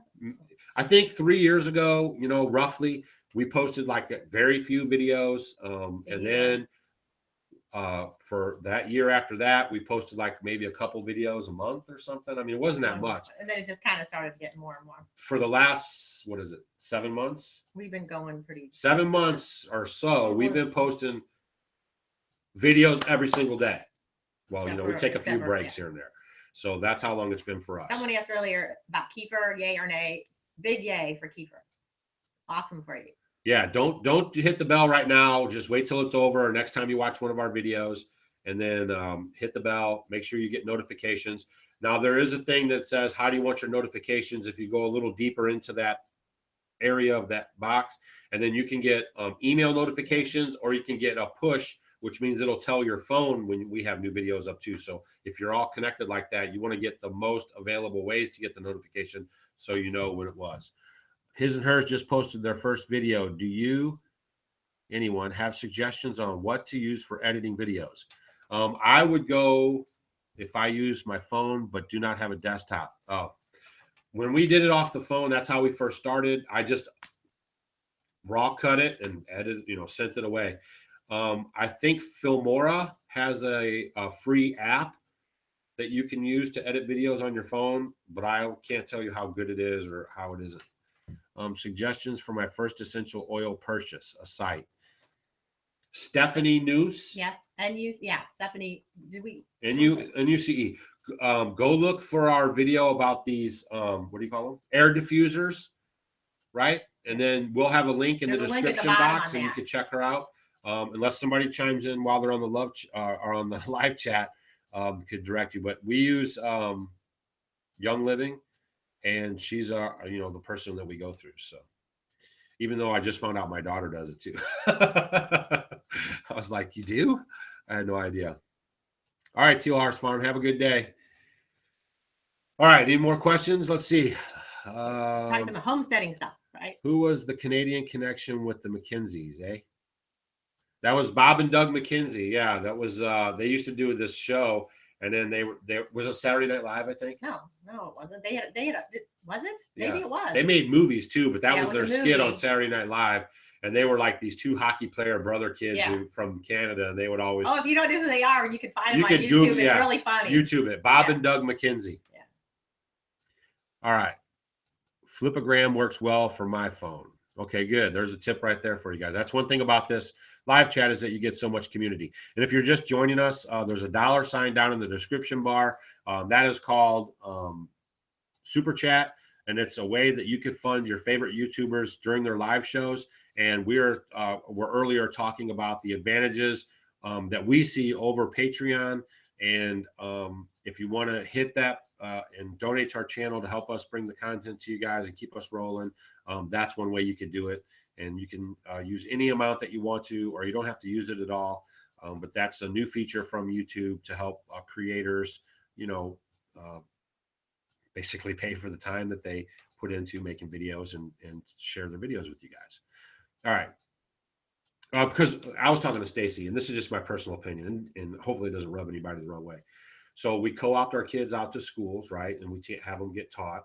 I think 3 years ago, roughly, we posted like very few videos. And then for that year after that, we posted like maybe a couple videos a month or something. I mean, it wasn't that much. And then it just kind of started getting more and more. For the last, 7 months? We've been going pretty. 7 months or so, we've been posting videos every single day. Well, we take a few breaks here and there. So that's how long it's been for us. Someone asked earlier about kefir, yay or nay. Big yay for kefir. Awesome for you. Yeah, don't hit the bell right now. Just wait till it's over, or next time you watch one of our videos, and then hit the bell. Make sure you get notifications. Now, there is a thing that says, how do you want your notifications? If you go a little deeper into that area of that box, and then you can get email notifications, or you can get a push, which means it'll tell your phone when we have new videos up too. So if you're all connected like that, you want to get the most available ways to get the notification so you know when it was. His and Hers just posted their first video. Do you, anyone, have suggestions on what to use for editing videos? I would go, if I use my phone but do not have a desktop. When we did it off the phone, that's how we first started. I just raw cut it and edited, sent it away. I think Filmora has a free app that you can use to edit videos on your phone, but I can't tell you how good it is or how it isn't. Suggestions for my first essential oil purchase, a site. Stephanie Noose. Yeah, Stephanie. Did we? NUCE. Go look for our video about these. What do you call them? Air diffusers, right? And then we'll have a link in the description box, and you can check her out. Unless somebody chimes in while they're on the or on the live chat, could direct you. But we use Young Living, and she's the person that we go through. So even though I just found out my daughter does it too, I was like, you do? I had no idea. All right, Teal Horse Farm, have a good day. All right, any more questions? Let's see. Talk some homesteading stuff, right? Who was the Canadian connection with the McKenzies, eh? That was Bob and Doug McKenzie. Yeah, that was they used to do this show, and then they was a Saturday Night Live, I think. No, it wasn't. Was it? Maybe it was. They made movies too, but that was their skit on Saturday Night Live, and they were like these two hockey player brother kids from Canada, and they would always. Oh, if you don't know who they are, you can find them on YouTube. Google, it's really funny. YouTube it, Bob and Doug McKenzie. Yeah. All right, Flipagram works well for my phone. Okay, good. There's a tip right there for you guys. That's one thing about this live chat is that you get so much community. And if you're just joining us, there's a $sign down in the description bar. That is called Super Chat, and it's a way that you could fund your favorite YouTubers during their live shows. And we're earlier talking about the advantages that we see over Patreon. And if you want to hit that and donate to our channel to help us bring the content to you guys and keep us rolling, that's one way you can do it. And you can use any amount that you want to, or you don't have to use it at all. But that's a new feature from YouTube to help creators, basically pay for the time that they put into making videos and share their videos with you guys. All right. Because I was talking to Stacy, and this is just my personal opinion, and hopefully it doesn't rub anybody the wrong way. So we co-opt our kids out to schools, right? And we have them get taught.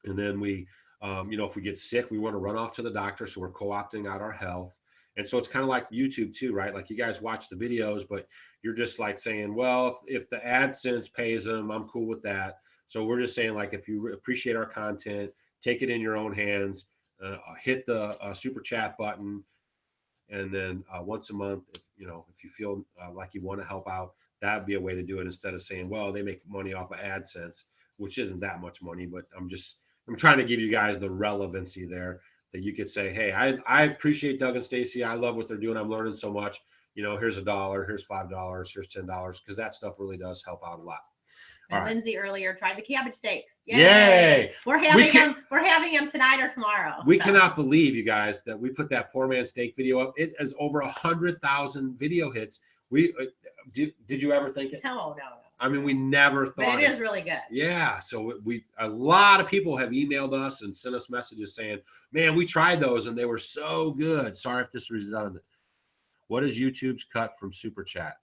And then we, if we get sick, we want to run off to the doctor. So we're co-opting out our health. And so it's kind of like YouTube too, right? Like you guys watch the videos, but you're just like saying, well, if the AdSense pays them, I'm cool with that. So we're just saying, like, if you appreciate our content, take it in your own hands, hit the super chat button. And then once a month, if you feel like you want to help out, that would be a way to do it, instead of saying, well, they make money off of AdSense, which isn't that much money. But I'm trying to give you guys the relevancy there, that you could say, hey, I appreciate Doug and Stacy. I love what they're doing. I'm learning so much. Here's $1, here's $5, here's $10, because that stuff really does help out a lot. And Lindsay earlier tried the cabbage steaks. Yay! We're having them tonight or tomorrow. We cannot believe, you guys, that we put that poor man steak video up. It has over 100,000 video hits. Did you ever think it? No. I mean, we never thought. But it is really good. Yeah. So a lot of people have emailed us and sent us messages saying, man, we tried those and they were so good. Sorry if this was redundant. What is YouTube's cut from Super Chat?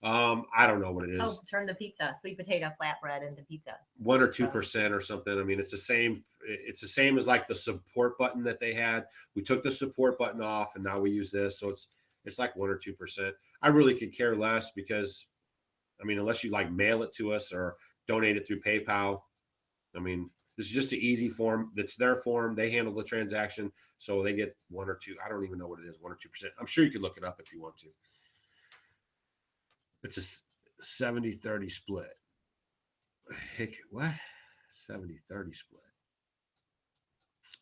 I don't know what it is. Oh, turn the pizza, sweet potato flatbread into pizza. 1 or 2% or something. I mean, it's the same. It's the same as like the support button that they had. We took the support button off, and now we use this. So it's like 1 or 2%. I really could care less, because, I mean, unless you like mail it to us or donate it through PayPal, I mean, this is just an easy form. That's their form. They handle the transaction, so they get 1 or 2. I don't even know what it is, 1 or 2%. I'm sure you could look it up if you want to. It's a 70-30 split. Heck, what? 70-30 split.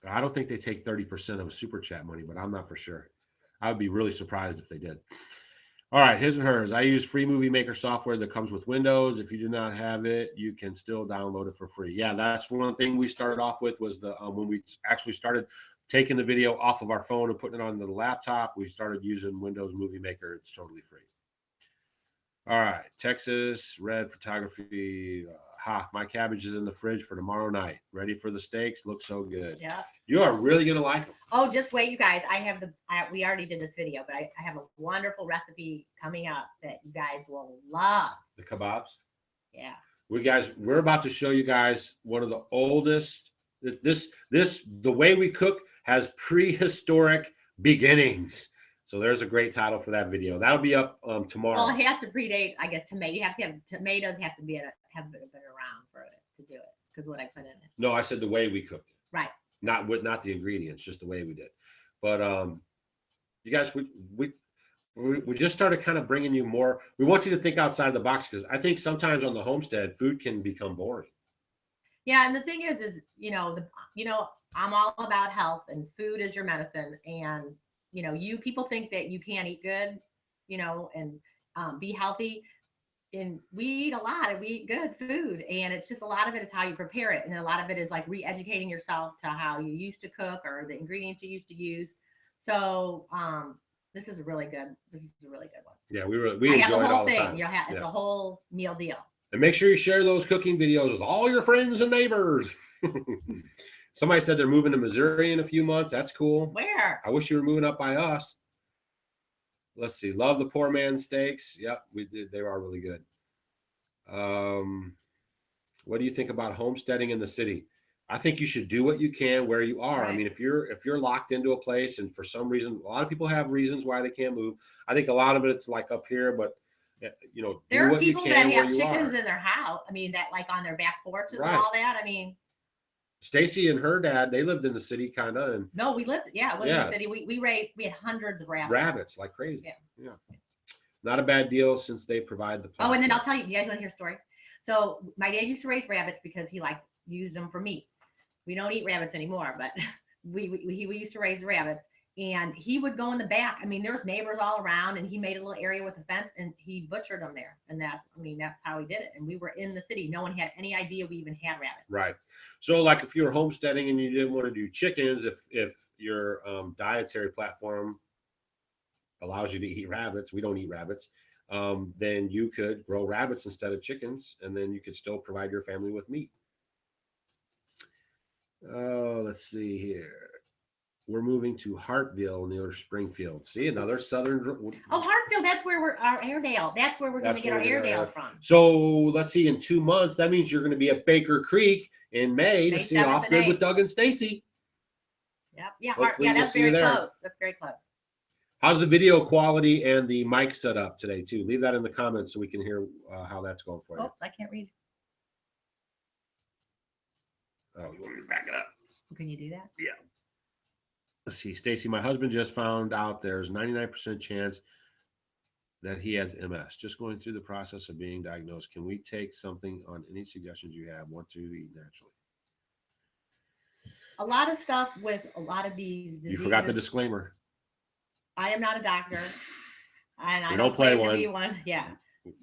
I don't think they take 30% of a super chat money, but I'm not for sure. I would be really surprised if they did. All right, his and hers. I use free movie maker software that comes with Windows. If you do not have it, you can still download it for free. Yeah, that's one thing we started off with, was the when we actually started taking the video off of our phone and putting it on the laptop, we started using Windows Movie Maker. It's totally free. All right, Texas Red Photography. My cabbage is in the fridge for tomorrow night. Ready for the steaks? Looks so good. Yeah. You are really going to like them. Oh, just wait, you guys. We already did this video, but I have a wonderful recipe coming up that you guys will love. The kebabs? Yeah. We're about to show you guys one of the oldest. The way we cook has prehistoric beginnings. So there's a great title for that video. That'll be up tomorrow. Well, it has to predate, I guess, tomato. You have to have tomatoes have to been around for it to do it, because what I put in it. No, I said the way we cooked it. Right. Not the ingredients, just the way we did. But you guys, we just started kind of bringing you more. We want you to think outside the box, because I think sometimes on the homestead, food can become boring. Yeah, and the thing is I'm all about health, and food is your medicine, and people think that you can't eat good, and be healthy. And we eat a lot, and we eat good food, and it's just a lot of it is how you prepare it, and a lot of it is like re-educating yourself to how you used to cook or the ingredients you used to use. So this is a really good one. Yeah, we enjoy it all the time. It's a whole meal deal. And make sure you share those cooking videos with all your friends and neighbors. Somebody said they're moving to Missouri in a few months. That's cool. Where? I wish you were moving up by us. Let's see. Love the poor man steaks. Yep, we did. They are really good. What do you think about homesteading in the city? I think you should do what you can where you are. Right. I mean, if you're locked into a place and for some reason, a lot of people have reasons why they can't move. I think a lot of it's like up here, but you know, do There are what you people that can where have you chickens are. in their house. I mean, that like on their back porches and Right. all that. I mean, Stacy and her dad, they lived in the city kind of, and no, we lived, yeah, it was in yeah, the city. We had hundreds of rabbits. rabbits like crazy. Yeah. Yeah. Not a bad deal since they provide the Oh, and then I'll platform. tell you, you guys want to hear a story? So my dad used to raise rabbits because he liked used them for meat. We don't eat rabbits anymore, but we used to raise rabbits, and he would go in the back. I mean, there was neighbors all around, and he made a little area with a fence, and he butchered them there. And that's how he did it. And we were in the city. No one had any idea we even had rabbits. Right. So, like, if you were homesteading and you didn't want to do chickens, if your dietary platform allows you to eat rabbits, we don't eat rabbits, then you could grow rabbits instead of chickens, and then you could still provide your family with meat. Oh, let's see here. We're moving to Hartville near Springfield. See, another southern. Oh, Hartfield, that's where we're our Airedale. That's where we're going to get our Airedale from. So let's see, in 2 months, that means you're going to be at Baker Creek in May to May see 7th Off and Grid 8th. with Doug and Stacy. Yep. Yeah. Hopefully Yeah. we'll That's see you very there. close. That's very close. How's the video quality and the mic set up today, too? Leave that in the comments so we can hear how that's going for you. Oh, I can't read. Oh, you want me to back it up? Can you do that? Yeah. Let's see, Stacy, my husband just found out there's 99% chance that he has MS. Just going through the process of being diagnosed. Can we take something on any suggestions you have? Want to eat naturally? A lot of stuff with a lot of these diseases. You forgot the disclaimer. I am not a doctor, and I We don't don't play claim to be one. one. Yeah,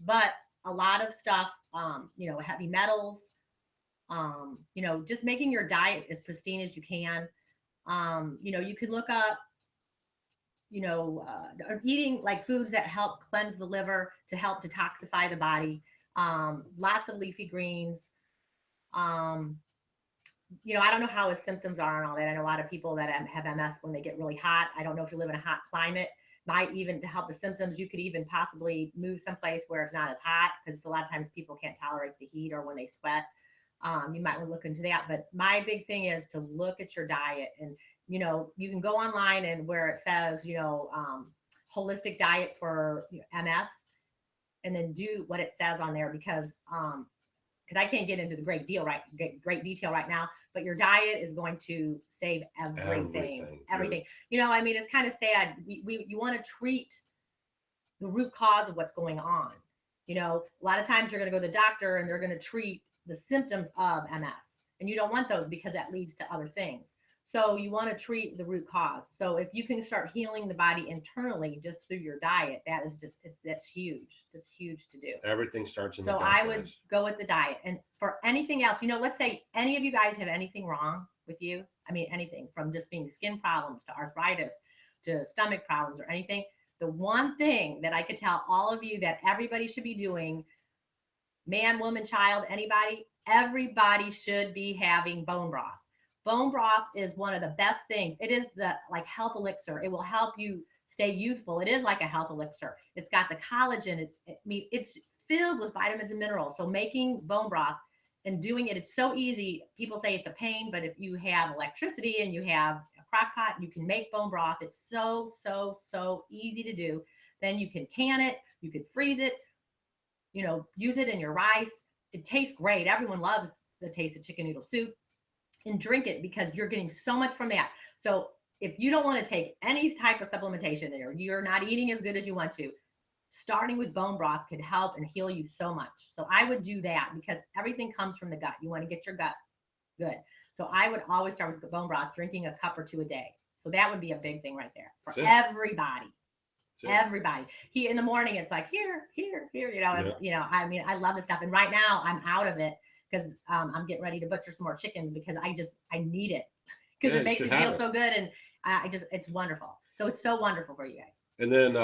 but a lot of stuff, heavy metals, just making your diet as pristine as you can. You can look up, eating like foods that help cleanse the liver to help detoxify the body. Lots of leafy greens. I don't know how his symptoms are and all that. I know a lot of people that have MS when they get really hot. I don't know if you live in a hot climate, might even to help the symptoms. You could even possibly move someplace where it's not as hot, because a lot of times people can't tolerate the heat or when they sweat. You might want to look into that. But my big thing is to look at your diet, and you can go online and where it says holistic diet for MS, and then do what it says on there, because I can't get into the great detail right now, but your diet is going to save everything. It's kind of sad. You want to treat the root cause of what's going on. A lot of times you're going to go to the doctor and they're going to treat the symptoms of MS, and you don't want those because that leads to other things. So you want to treat the root cause. So if you can start healing the body internally just through your diet, that's huge. That's huge to do. Everything starts in the gut. So I would go with the diet. And for anything else, let's say any of you guys have anything wrong with you. I mean, anything from just being skin problems to arthritis to stomach problems or anything. The one thing that I could tell all of you that everybody should be doing, man, woman, child, everybody should be having bone broth. Bone broth is one of the best things. It is the health elixir. It will help you stay youthful. It is like a health elixir. It's got the collagen. It's filled with vitamins and minerals. So making bone broth and doing it, it's so easy. People say it's a pain, but if you have electricity and you have a crock pot, you can make bone broth. It's so, so, so easy to do. Then you can can it. You can freeze it. Use it in your rice. It tastes great. Everyone loves the taste of chicken noodle soup. And drink it because you're getting so much from that. So if you don't want to take any type of supplementation, or you're not eating as good as you want to, starting with bone broth could help and heal you so much. So I would do that, because everything comes from the gut. You want to get your gut good. So I would always start with bone broth, drinking a cup or two a day. So that would be a big thing right there for everybody. Everybody. In the morning, it's like here. Yeah. I love this stuff. And right now I'm out of it, because I'm getting ready to butcher some more chickens, because I need it, because it makes me feel so good, and it's wonderful. So it's so wonderful for you guys. And then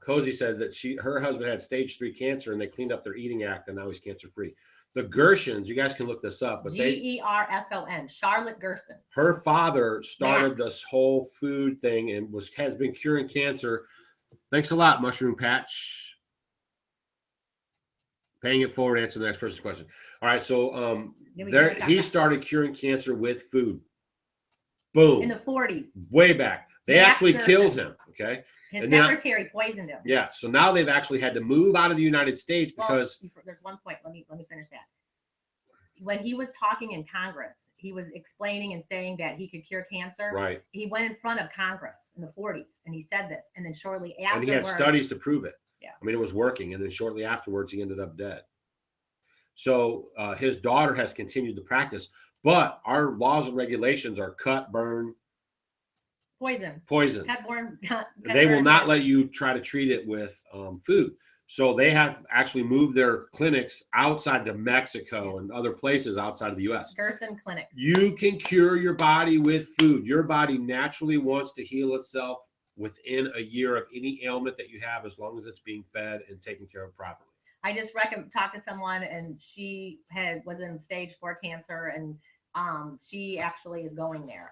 Cozy said that her husband had stage 3 cancer, and they cleaned up their eating act, and now he's cancer free. The Gershons, you guys can look this up, but Gerson, Charlotte Gerson. Her father started this whole food thing and has been curing cancer. Thanks a lot, Mushroom Patch. Paying it forward, answer the next person's question. All right, so Then we there can talk he about- started curing cancer with food. Boom. in the 40s. Way back. They Max actually Gerson. killed him. Okay. His And now- secretary poisoned him. Yeah. So now they've actually had to move out of the United States Well, because there's one point. Let me finish that. When he was talking in Congress, he was explaining and saying that he could cure cancer. right. He went in front of Congress in the 40s and he said this, and then shortly afterwards, And he had studies to prove it. Yeah. I mean, it was working, and then shortly afterwards, he ended up dead. So his daughter has continued to practice, but our laws and regulations are cut, burn, poison. poison. They will Pet-borne not poison. let you try to treat it with food. So they have actually moved their clinics outside to Mexico and other places outside of the U.S. Gerson Clinic. You can cure your body with food. Your body naturally wants to heal itself within a year of any ailment that you have, as long as it's being fed and taken care of properly. I just talked to someone, and she was in stage 4 cancer, and she actually is going there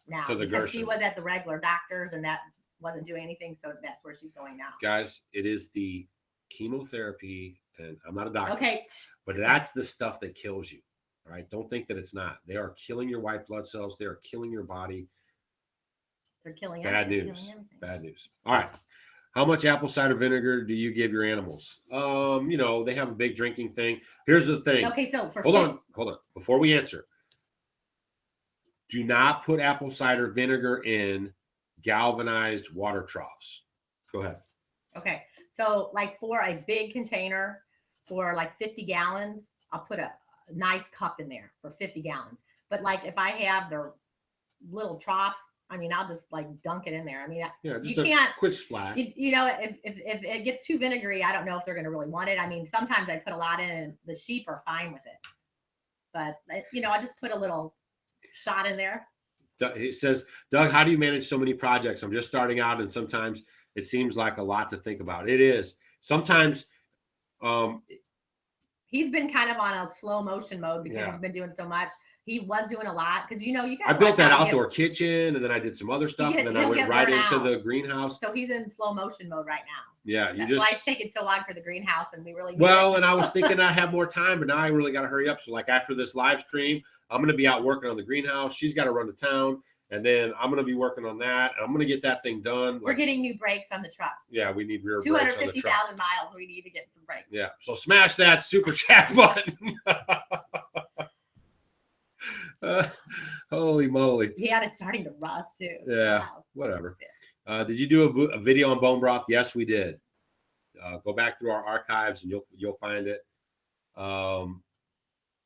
now To the because she Gerson. was at the regular doctors, and that wasn't doing anything, so that's where she's going now. Guys, it is the chemotherapy, and I'm not a doctor, Okay. but that's the stuff that kills you. All right. Don't think that it's not. They are killing your white blood cells. They are killing your body. They're killing Bad everything. news. Killing everything. Bad news. All right. How much apple cider vinegar do you give your animals? They have a big drinking thing. Here's the thing. Okay, so Hold on. Before we answer, do not put apple cider vinegar in galvanized water troughs. Go ahead. Okay, so like for a big container for like 50 gallons, I'll put a nice cup in there for 50 gallons. But like if I have their little troughs, I mean, I'll just like dunk it in there. I mean, Yeah, just you can't. quick splash. If it gets too vinegary, I don't know if they're going to really want it. I mean, sometimes I put a lot in, and the sheep are fine with it. But I just put a little shot in there. He says, Doug, how do you manage so many projects? I'm just starting out, and sometimes it seems like a lot to think about. It is. Sometimes he's been kind of on a slow motion mode because Yeah. he's been doing so much. He was doing a lot because you got. I built that outdoor kitchen, and then I did some other stuff, and then I he'll went get right burnt into out. the greenhouse. So he's in slow motion mode right now. Yeah, That's why it's taking so long for the greenhouse, and we really need Well, it. and I was thinking I have more time, but now I really got to hurry up. So like after this live stream, I'm going to be out working on the greenhouse. She's got to run to town, and then I'm going to be working on that. And I'm going to get that thing done. We're getting new brakes on the truck. Yeah, we need rear brakes on the truck. 250,000 miles. We need to get some brakes. Yeah, so smash that super chat button. Holy moly. Yeah, it's starting to rust too. Yeah, Wow. whatever. Did you do a video on bone broth? Yes, we did. Go back through our archives and you'll find it. I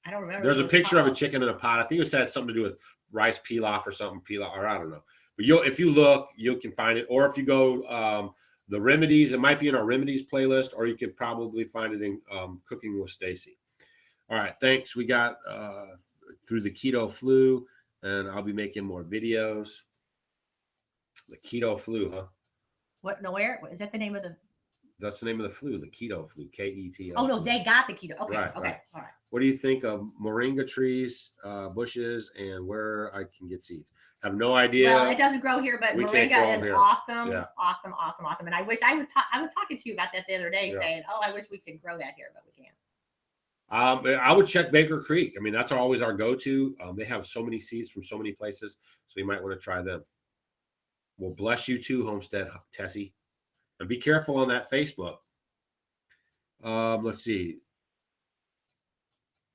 don't remember. There's a what it was picture of a called. chicken in a pot. I think it had something to do with rice pilaf or something, or I don't know. But if you look, you can find it. Or if you go the remedies, it might be in our remedies playlist, or you could probably find it in Cooking with Stacy. All right, thanks. We got through the keto flu, and I'll be making more videos. The keto flu, huh? What? No, where is that the name of the? That's the name of the flu, the keto flu, KETO. Oh no, they got the keto. Okay, Right, okay, right. all right. What do you think of moringa trees, bushes, and where I can get seeds? Have no idea. Well, it doesn't grow here, but We can't grow moringa is here. awesome, Yeah. awesome, awesome, awesome. And I wish I was talking to you about that the other day, Yeah. saying, "Oh, I wish we could grow that here, but we can't." I would check Baker Creek. I mean, that's always our go-to. They have so many seeds from so many places, so you might want to try them. Well, bless you too, Homestead Tessie, and be careful on that Facebook. Let's see.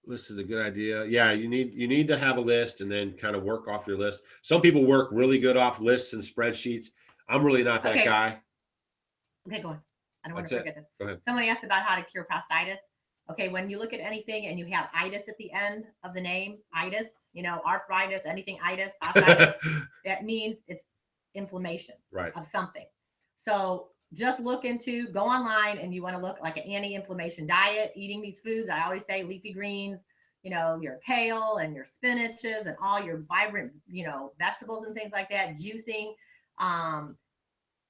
List is a good idea. Yeah, you need to have a list and then kind of work off your list. Some people work really good off lists and spreadsheets. I'm really not that Okay. guy. Okay, go on. I don't want That's to it. forget this. Go ahead. Someone asked about how to cure prostatitis. Okay, when you look at anything and you have itis at the end of the name, itis, arthritis, anything itis, prostatitis, that means it's inflammation Right. of something. So just go online, and you want to look like an anti-inflammation diet, eating these foods. I always say leafy greens, your kale and your spinaches and all your vibrant, vegetables and things like that, juicing,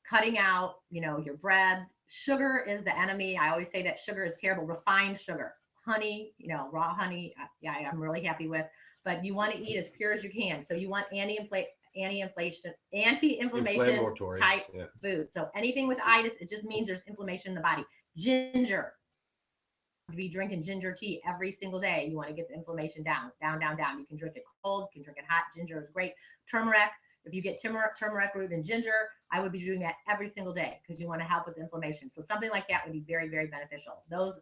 cutting out, your breads. Sugar is the enemy. I always say that sugar is terrible. Refined sugar, honey, raw honey. Yeah, I'm really happy with, but you want to eat as pure as you can. So you want anti-inflammation Inflammatory type Yeah. food. So anything with itis, it just means there's inflammation in the body. Ginger, to be drinking ginger tea every single day. You want to get the inflammation down, down, down, down. You can drink it cold, you can drink it hot. Ginger is great. Turmeric, if you get turmeric root and ginger, I would be doing that every single day because you want to help with inflammation. So something like that would be very, very beneficial. Those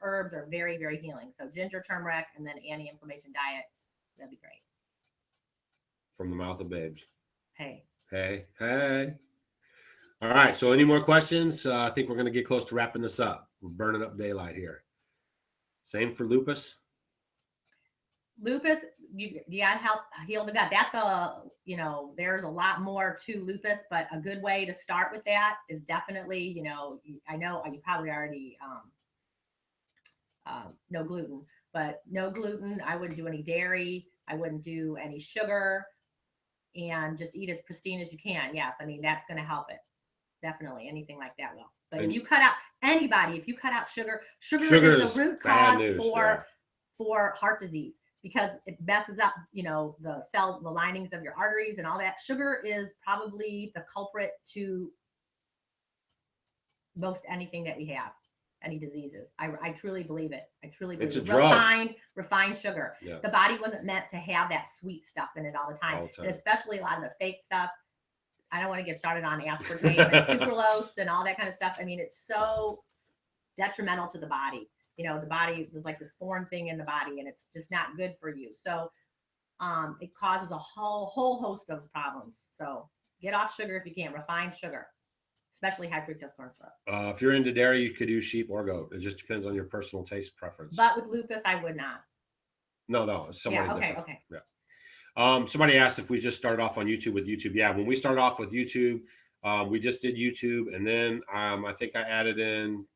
herbs are very, very healing. So ginger, turmeric, and then anti-inflammation diet, that'd be great. From the mouth of babes. Hey. Hey, hey. All right, so any more questions? I think we're going to get close to wrapping this up. We're burning up daylight here. Same for lupus? Lupus, you got to help heal the gut. That's there's a lot more to lupus, but a good way to start with that is definitely, I know you probably already no gluten, but no gluten. I wouldn't do any dairy. I wouldn't do any sugar, and just eat as pristine as you can. Yes, I mean, that's going to help it. Definitely, anything like that will. But if you cut out sugar is the root cause for heart disease, because it messes up, the linings of your arteries and all that. Sugar is probably the culprit to most anything that we have, any diseases. I truly believe it. I truly believe it's a it. drug. Refined sugar. Yeah. The body wasn't meant to have that sweet stuff in it all the time. And especially a lot of the fake stuff. I don't want to get started on aspartame and sucralose and all that kind of stuff. I mean, it's so detrimental to the body. The body is like this foreign thing in the body, and it's just not good for you. So it causes a whole host of problems. So get off sugar if you can. Refined sugar, especially high fructose corn syrup. If you're into dairy, you could use sheep or goat. It just depends on your personal taste preference. But with lupus, I would not. No, it's somebody different. Okay. Yeah. Somebody asked if we just started off on YouTube with YouTube. Yeah, when we started off with YouTube, we just did YouTube, and then I think I added in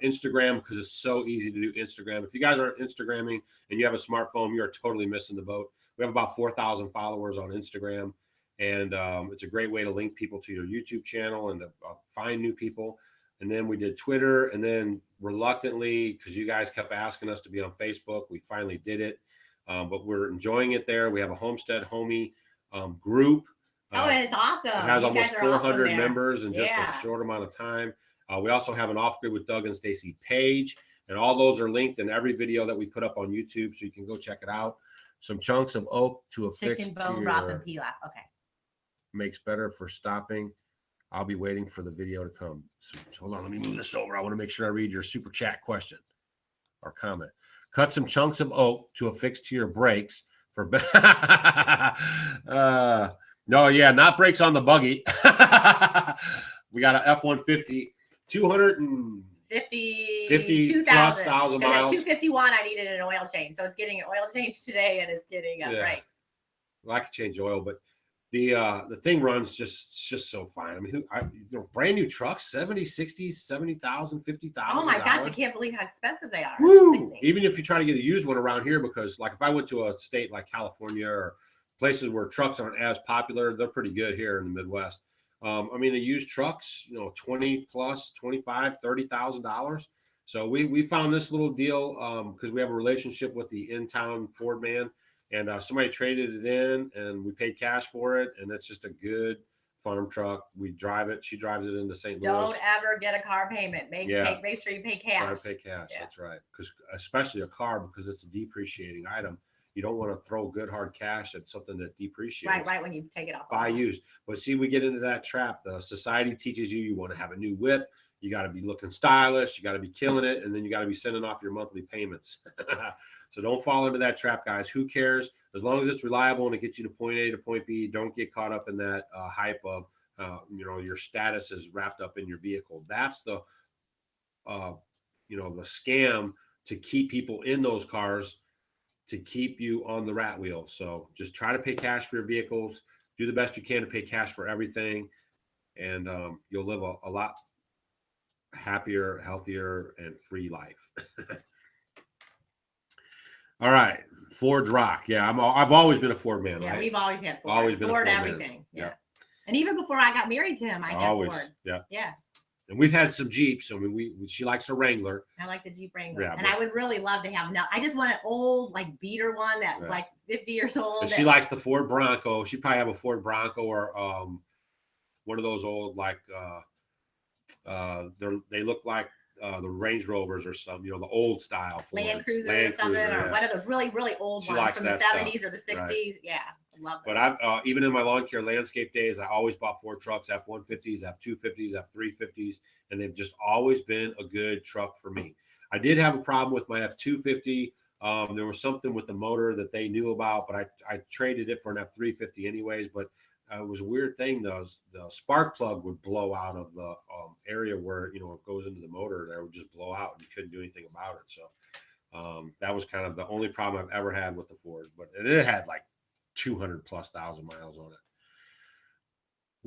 Instagram because it's so easy to do Instagram. If you guys aren't Instagramming and you have a smartphone, you're totally missing the boat. We have about 4,000 followers on Instagram, and it's a great way to link people to your YouTube channel and to find new people. And then we did Twitter, and then reluctantly, because you guys kept asking us to be on Facebook, we finally did it. But we're enjoying it there. We have a Homestead Homie group. And it's awesome. It has almost 400 members in just a short amount of time. We also have an Off Grid with Doug and Stacy page, and all those are linked in every video that we put up on YouTube, so you can go check it out. Some chunks of oak to affix chicken bone broth and pilaf. Okay. Makes better for stopping. I'll be waiting for the video to come. So hold on, let me move this over. I want to make sure I read your super chat question or comment. Cut some chunks of oak to affix to your brakes for not brakes on the buggy. We got an F-150, 252,000 miles. 251, I needed an oil change. So it's getting an oil change today, and it's getting a brake. Well, I could change oil, but the thing runs just so fine. I mean, brand new trucks, 70, 60, 70,000, 50,000. Oh my gosh, I can't believe how expensive they are. Woo! Even if you try to get a used one around here, because like if I went to a state like California or places where trucks aren't as popular, they're pretty good here in the Midwest. I mean, the used trucks, $20 plus, $25,000, $30,000. So we found this little deal because we have a relationship with the in-town Ford man, and somebody traded it in, and we paid cash for it, and it's just a good farm truck. We drive it. She drives it into St. Louis. Don't ever get a car payment. Make sure you pay cash. Try to pay cash. Yeah. That's right. Because especially a car, because it's a depreciating item. You don't want to throw good hard cash at something that depreciates. Right when you take it off. Buy used. But see, we get into that trap. The society teaches you want to have a new whip. You got to be looking stylish. You got to be killing it. And then you got to be sending off your monthly payments. So don't fall into that trap, guys. Who cares? As long as it's reliable and it gets you to point A to point B, don't get caught up in that hype of, your status is wrapped up in your vehicle. That's the scam to keep people in those cars, to keep you on the rat wheel. So just try to pay cash for your vehicles. Do the best you can to pay cash for everything. And you'll live a lot happier, healthier, and free life. All right. Ford's rock. Yeah, I've always been a Ford man. Yeah, right? We've always had Ford. Always been Ford a Ford everything. Man. Yeah. And even before I got married to him, I had Ford. Yeah. Yeah. And we've had some Jeeps. I mean, she likes a Wrangler. I like the Jeep Wrangler. Yeah, and I would really love to have I just want an old, like, beater one that's like 50 years old. And she likes the Ford Bronco. She'd probably have a Ford Bronco or one of those old, like, they look like the Range Rovers or some, you know, the old style Fords. Land Cruiser or something, or one of those really, really old She ones likes from the that 70s stuff. or the 60s. Right. Yeah, I love But them. I've even in my lawn care landscape days, I always bought Ford trucks, F-150s, F-250s, F-350s, and they've just always been a good truck for me. I did have a problem with my F-250. There was something with the motor that they knew about, but I traded it for an F-350 anyways. But it was a weird thing. The spark plug would blow out of the area where, you know, it goes into the motor. That would just blow out, and you couldn't do anything about it. So that was kind of the only problem I've ever had with the Ford. But and it had like 200,000+ miles on it.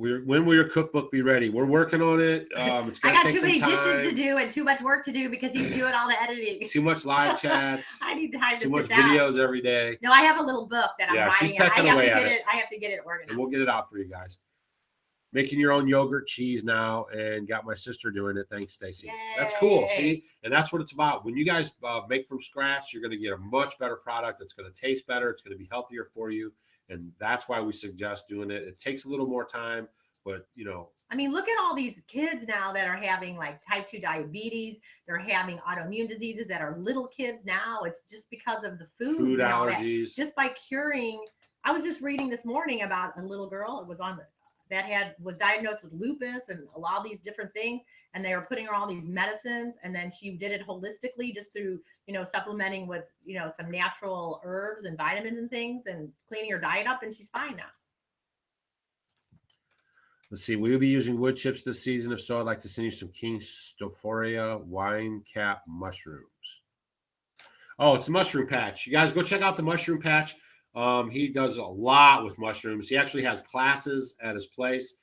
When will your cookbook be ready? We're working on it. It's I gonna got take too some many time. dishes to do and too much work to do because he's doing all the editing. Too much live chats. I need time to Too much sit down. videos every day. No, I have a little book that I'm She's writing. pecking away at it. I have to get it organized. And we'll get it out for you guys. Making your own yogurt cheese now, and got my sister doing it. Thanks, Stacy. That's cool. See, and that's what it's about. When you guys make from scratch, you're going to get a much better product. It's going to taste better. It's going to be healthier for you, and that's why we suggest doing it. It takes a little more time, but you know. I mean, look at all these kids now that are having like type 2 diabetes. They're having autoimmune diseases that are little kids now. It's just because of the food allergies. Just by curing. I was just reading this morning about a little girl. It was on was diagnosed with lupus and a lot of these different things. And they were putting her on all these medicines. And then she did it holistically just through, you know, supplementing with, you know, some natural herbs and vitamins and things and cleaning her diet up. And she's fine now. Let's see. Will you be using wood chips this season? If so, I'd like to send you some King Stophoria wine cap mushrooms. Oh, it's the mushroom patch. You guys go check out the mushroom patch. He does a lot with mushrooms. He actually has classes at his place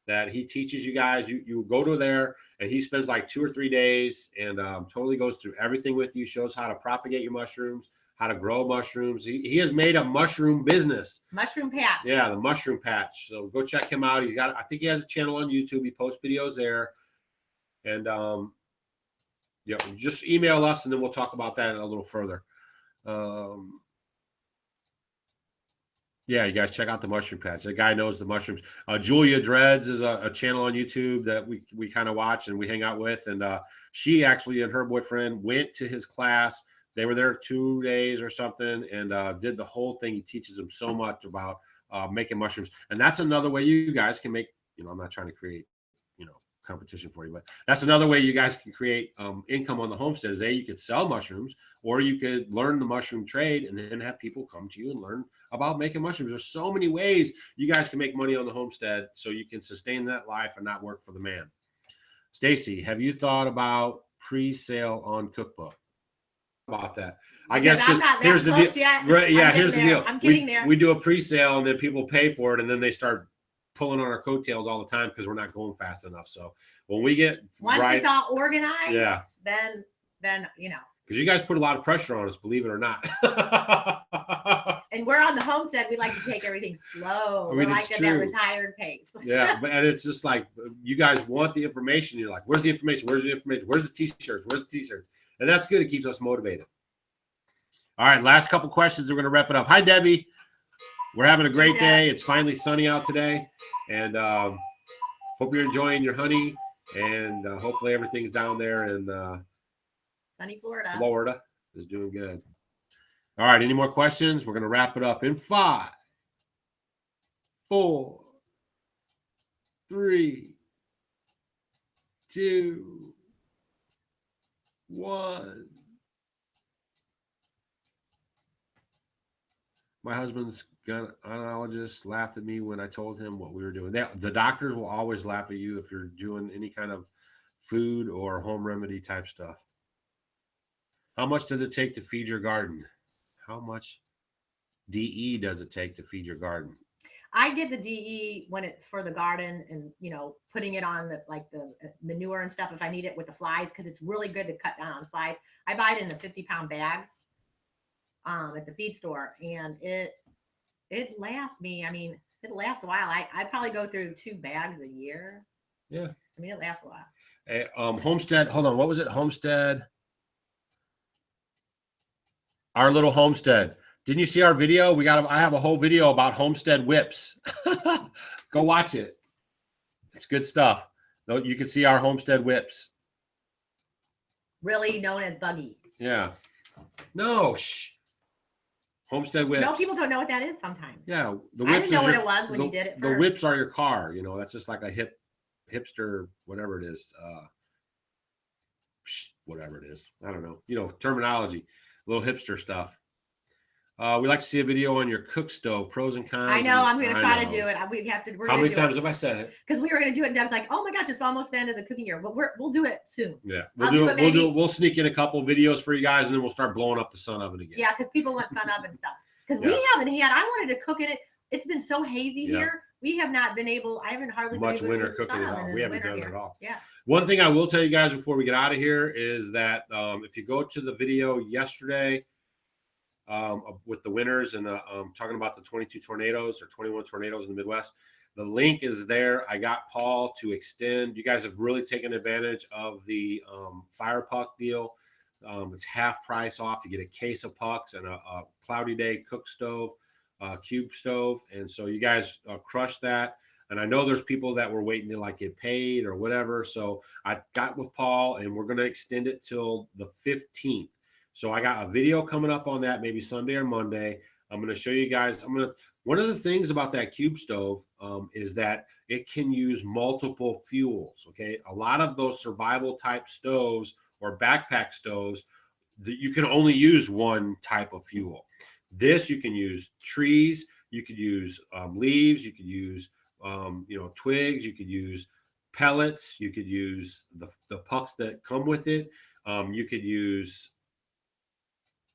that he teaches you guys. You go to there, and he spends like 2 or 3 days and totally goes through everything with you, shows how to propagate your mushrooms, how to grow mushrooms. He has made a mushroom business. Mushroom patch. Yeah, the mushroom patch. So go check him out. I think he has a channel on YouTube. He posts videos there. And yeah, just email us and then we'll talk about that a little further. Yeah, you guys check out the mushroom patch. The guy knows the mushrooms. Julia Dreads is a channel on YouTube that we kind of watch and we hang out with. And she actually and her boyfriend went to his class. They were there 2 days or something and did the whole thing. He teaches them so much about making mushrooms. And that's another way you guys can make, you know, I'm not trying to create, you know, competition for you, but that's another way you guys can create income on the homestead is you could sell mushrooms or you could learn the mushroom trade and then have people come to you and learn about making mushrooms. There's so many ways you guys can make money on the homestead so you can sustain that life and not work for the man. Stacy, have you thought about pre-sale on cookbook? About that, I guess here's the deal. Right, yeah, here's the deal. I'm getting there. We do a pre-sale and then people pay for it and then they start pulling on our coattails all the time because we're not going fast enough. So when we get once it's all organized, yeah, then you know. Because you guys put a lot of pressure on us, believe it or not. And we're on the homestead. We like to take everything slow. I mean, we're like at that retired pace. Yeah, and it's just like you guys want the information. You're like, where's the information? Where's the information? Where's the t-shirts? Where's the t-shirts? And that's good. It keeps us motivated. All right, last couple questions. We're going to wrap it up. Hi, Debbie. We're having a great day. It's finally sunny out today. And hope you're enjoying your honey. And hopefully everything's down there in sunny Florida. Florida is doing good. All right, any more questions? We're going to wrap it up in 5, 4, 3, 2, 1. My husband's gynecologist laughed at me when I told him what we were doing. The doctors will always laugh at you if you're doing any kind of food or home remedy type stuff. How much does it take to feed your garden? How much DE does it take to feed your garden? I get the DE when it's for the garden and, you know, putting it on the manure and stuff if I need it with the flies, because it's really good to cut down on flies. I buy it in the 50-pound bags at the feed store, and it lasts me. I mean, it lasts a while. I probably go through 2 bags a year. Yeah. I mean, it lasts a while. Hey, Homestead, hold on. What was it? Homestead. Our little homestead. Didn't you see our video? I have a whole video about homestead whips. Go watch it. It's good stuff. You can see our homestead whips. really known as buggy. Yeah. No. Shh. Homestead whips. No, people don't know what that is sometimes. Yeah, the I whips didn't know is what your, it was when you did it the first. whips are your car. You know, that's just like a hipster, whatever it is. Whatever it is. I don't know. You know, terminology, little hipster stuff. We like to see a video on your cook stove, pros and cons. I know. I'm going to try to do it. We have to. How many times have I said it? Because we were going to do it, and Deb's like, "Oh my gosh, it's almost the end of the cooking year." But we'll do it soon. Yeah, we'll sneak in a couple videos for you guys, and then we'll start blowing up the sun oven again. Yeah, because people want sun oven stuff. Because we haven't had. I wanted to cook in it. It's been so hazy here. We have not been able. I haven't hardly much been able winter to cooking at all. We haven't done it at all. Yeah. One thing I will tell you guys before we get out of here is that if you go to the video yesterday with the winters and talking about the 22 tornadoes or 21 tornadoes in the Midwest, the link is there. I got Paul to extend. You guys have really taken advantage of the fire puck deal. It's half price off. You get a case of pucks and a cloudy day cook stove, cube stove. And so you guys crushed that. And I know there's people that were waiting to like get paid or whatever. So I got with Paul and we're going to extend it till the 15th. So I got a video coming up on that, maybe Sunday or Monday. I'm going to show you guys. One of the things about that cube stove is that it can use multiple fuels. Okay. A lot of those survival type stoves or backpack stoves, you can only use one type of fuel. This, you can use trees, you could use leaves, you could use twigs, you could use pellets, you could use the pucks that come with it. You could use,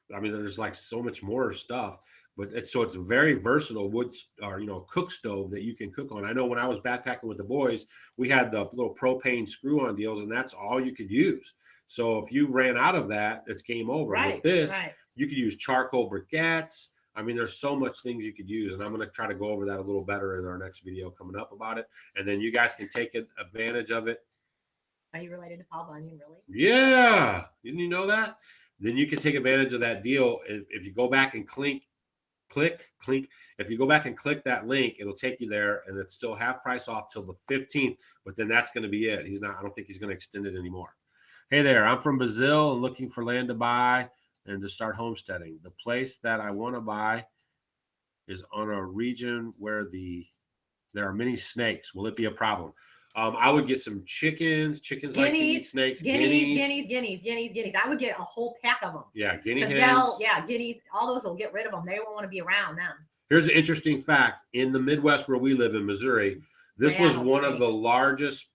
there's like so much more stuff, but it's a very versatile wood or, cook stove that you can cook on. I know when I was backpacking with the boys, we had the little propane screw on deals and that's all you could use. So if you ran out of that, it's game over. Right, with this, you could use charcoal briquettes. There's so much things you could use, and I'm going to try to go over that a little better in our next video coming up about it. And then you guys can take advantage of it. Are you related to Paul Bunyan, really? Yeah. Didn't you know that? Then you can take advantage of that deal. If you go back and click. If you go back and click that link, it'll take you there, and it's still half price off till the 15th. But then that's going to be it. I don't think he's going to extend it anymore. Hey there, I'm from Brazil and looking for land to buy and to start homesteading. The place that I want to buy is on a region where there are many snakes. Will it be a problem? I would get some chickens. Chickens like to eat snakes. Guineas. I would get a whole pack of them. Yeah, guinea hens. Guineas. All those will get rid of them. They won't want to be around them. Here's an interesting fact. In the Midwest where we live in Missouri, this was one of the largest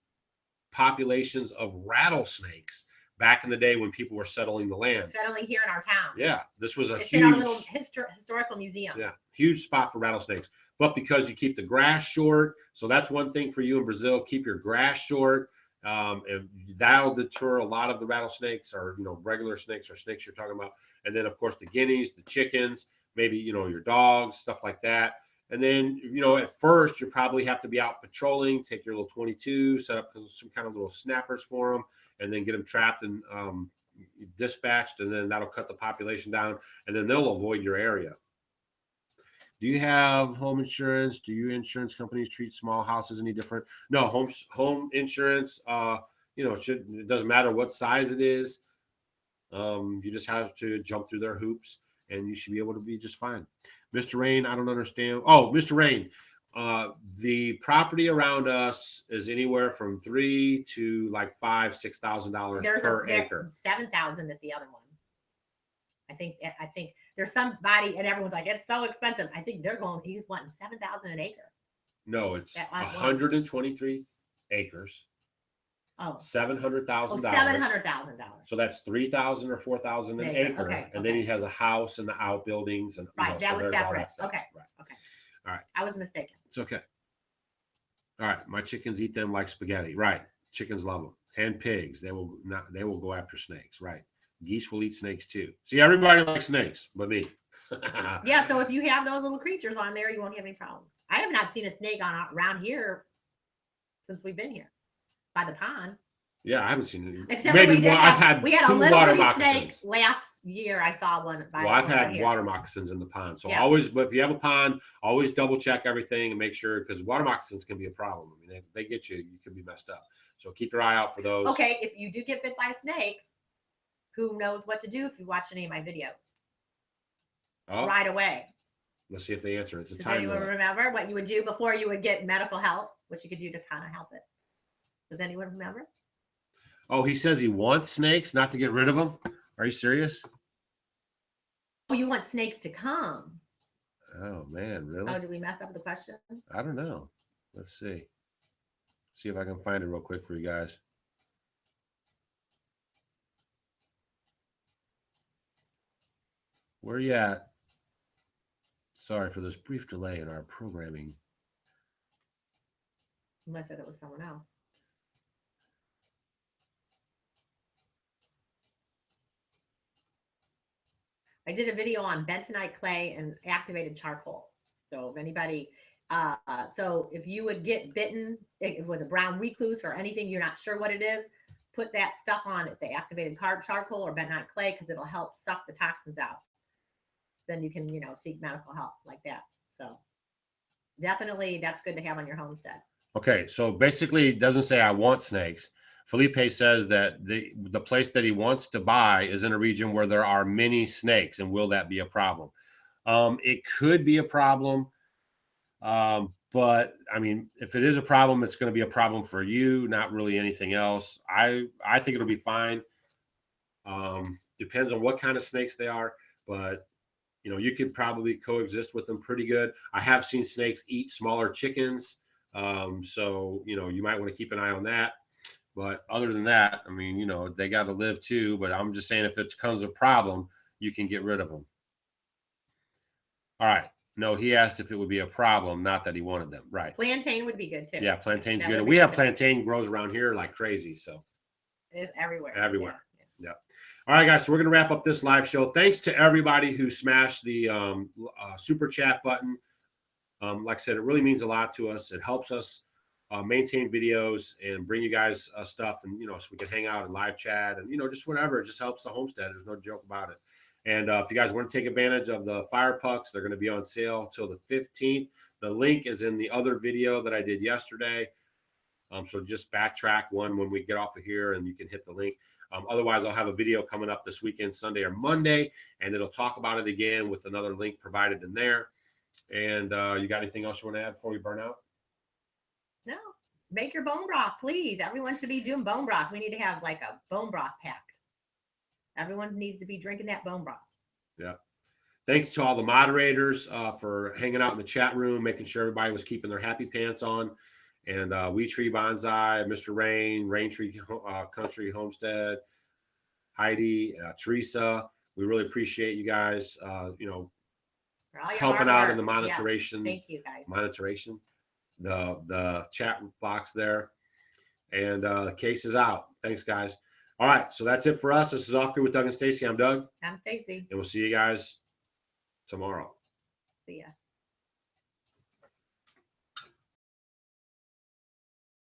populations of rattlesnakes back in the day when people were settling the land. Settling here in our town. Yeah, this was It's in our little historical museum. Yeah, huge spot for rattlesnakes. But because you keep the grass short, so that's one thing for you in Brazil. Keep your grass short, and that'll deter a lot of the rattlesnakes or regular snakes or snakes you're talking about. And then of course the guineas, the chickens, maybe your dogs, stuff like that. And then, at first you probably have to be out patrolling, take your little 22, set up some kind of little snappers for them, and then get them trapped and dispatched, and then that'll cut the population down, and then they'll avoid your area. Do you have home insurance? Do your insurance companies treat small houses any different? No, home insurance, it doesn't matter what size it is. You just have to jump through their hoops, and you should be able to be just fine. Mr. Rain, I don't understand. Oh, Mr. Rain, the property around us is anywhere from $3,000 to like $5,000, $6,000 per acre. 7,000 at the other one. I think there's somebody, and everyone's like, it's so expensive. I think he's wanting 7,000 an acre. No, it's 123 acres. Oh, $700,000. $700,000. So that's $3,000 or $4,000 an acre. Okay, and then he has a house and the outbuildings and right. That was separate. Okay. Right. Okay. All right. I was mistaken. It's okay. All right. My chickens eat them like spaghetti. Right. Chickens love them. And pigs. They will go after snakes. Right. Geese will eat snakes too. See, everybody likes snakes, but me. Yeah. So if you have those little creatures on there, you won't have any problems. I have not seen a snake around here since we've been here. By the pond. Yeah, I haven't seen it. Except maybe we had two a little water bitty moccasins. snake last year. I saw one. Well, I've had water moccasins in the pond. So but if you have a pond, always double check everything and make sure, because water moccasins can be a problem. They get you, you can be messed up. So keep your eye out for those. Okay, if you do get bit by a snake, who knows what to do if you watch any of my videos Oh, right away? let's see if they answer it. It's a Does time anyone limit. remember what you would do before you would get medical help? What you could do to kind of help it? Does anyone remember? Oh, he says he wants snakes, not to get rid of them. Are you serious? Oh, you want snakes to come. Oh man, really? Oh, did we mess up the question? I don't know. Let's see. See if I can find it real quick for you guys. Where you at? Sorry for this brief delay in our programming. Unless it was someone else. I did a video on bentonite clay and activated charcoal. So if anybody, so if you would get bitten, if it was a brown recluse or anything, you're not sure what it is, put that stuff on it, the activated charcoal or bentonite clay, because it'll help suck the toxins out. Then you can, seek medical help like that. So definitely that's good to have on your homestead. Okay, so basically it doesn't say I want snakes. Felipe says that the place that he wants to buy is in a region where there are many snakes, and will that be a problem? It could be a problem, but I mean, if it is a problem, it's going to be a problem for you, not really anything else. I think it'll be fine. Depends on what kind of snakes they are, but you could probably coexist with them pretty good. I have seen snakes eat smaller chickens, so you might want to keep an eye on that. But other than that, I mean, they got to live too. But I'm just saying, if it becomes a problem, you can get rid of them. All right. No, he asked if it would be a problem, not that he wanted them. Right. Plantain would be good too. Yeah, plantain's That good. would And be we have good. plantain grows around here like crazy. So It is everywhere. everywhere. Yeah. Yeah. All right, guys. So we're going to wrap up this live show. Thanks to everybody who smashed the super chat button. Like I said, it really means a lot to us. It helps us maintain videos and bring you guys stuff, and so we can hang out and live chat and just whatever. It just helps the homestead. There's no joke about it. And if you guys want to take advantage of the fire pucks, they're going to be on sale till the 15th. The link is in the other video that I did yesterday. So just backtrack one when we get off of here, and you can hit the link. Otherwise, I'll have a video coming up this weekend, Sunday or Monday, and it'll talk about it again with another link provided in there. And you got anything else you want to add before we burn out? No, make your bone broth, please. Everyone should be doing bone broth. We need to have like a bone broth pack. Everyone needs to be drinking that bone broth. Yeah. Thanks to all the moderators for hanging out in the chat room, making sure everybody was keeping their happy pants on. And We Tree Bonsai, Mr. Rain, Rain Tree Country Homestead, Heidi, Teresa. We really appreciate you guys, helping out in the monitoration. Yes. Thank you, guys. Monitoration, the chat box there. And the case is out. Thanks, guys. All right, so that's it for us. This is Off Grid with Doug and Stacy. I'm Doug. I'm Stacy. And we'll see you guys tomorrow. See ya.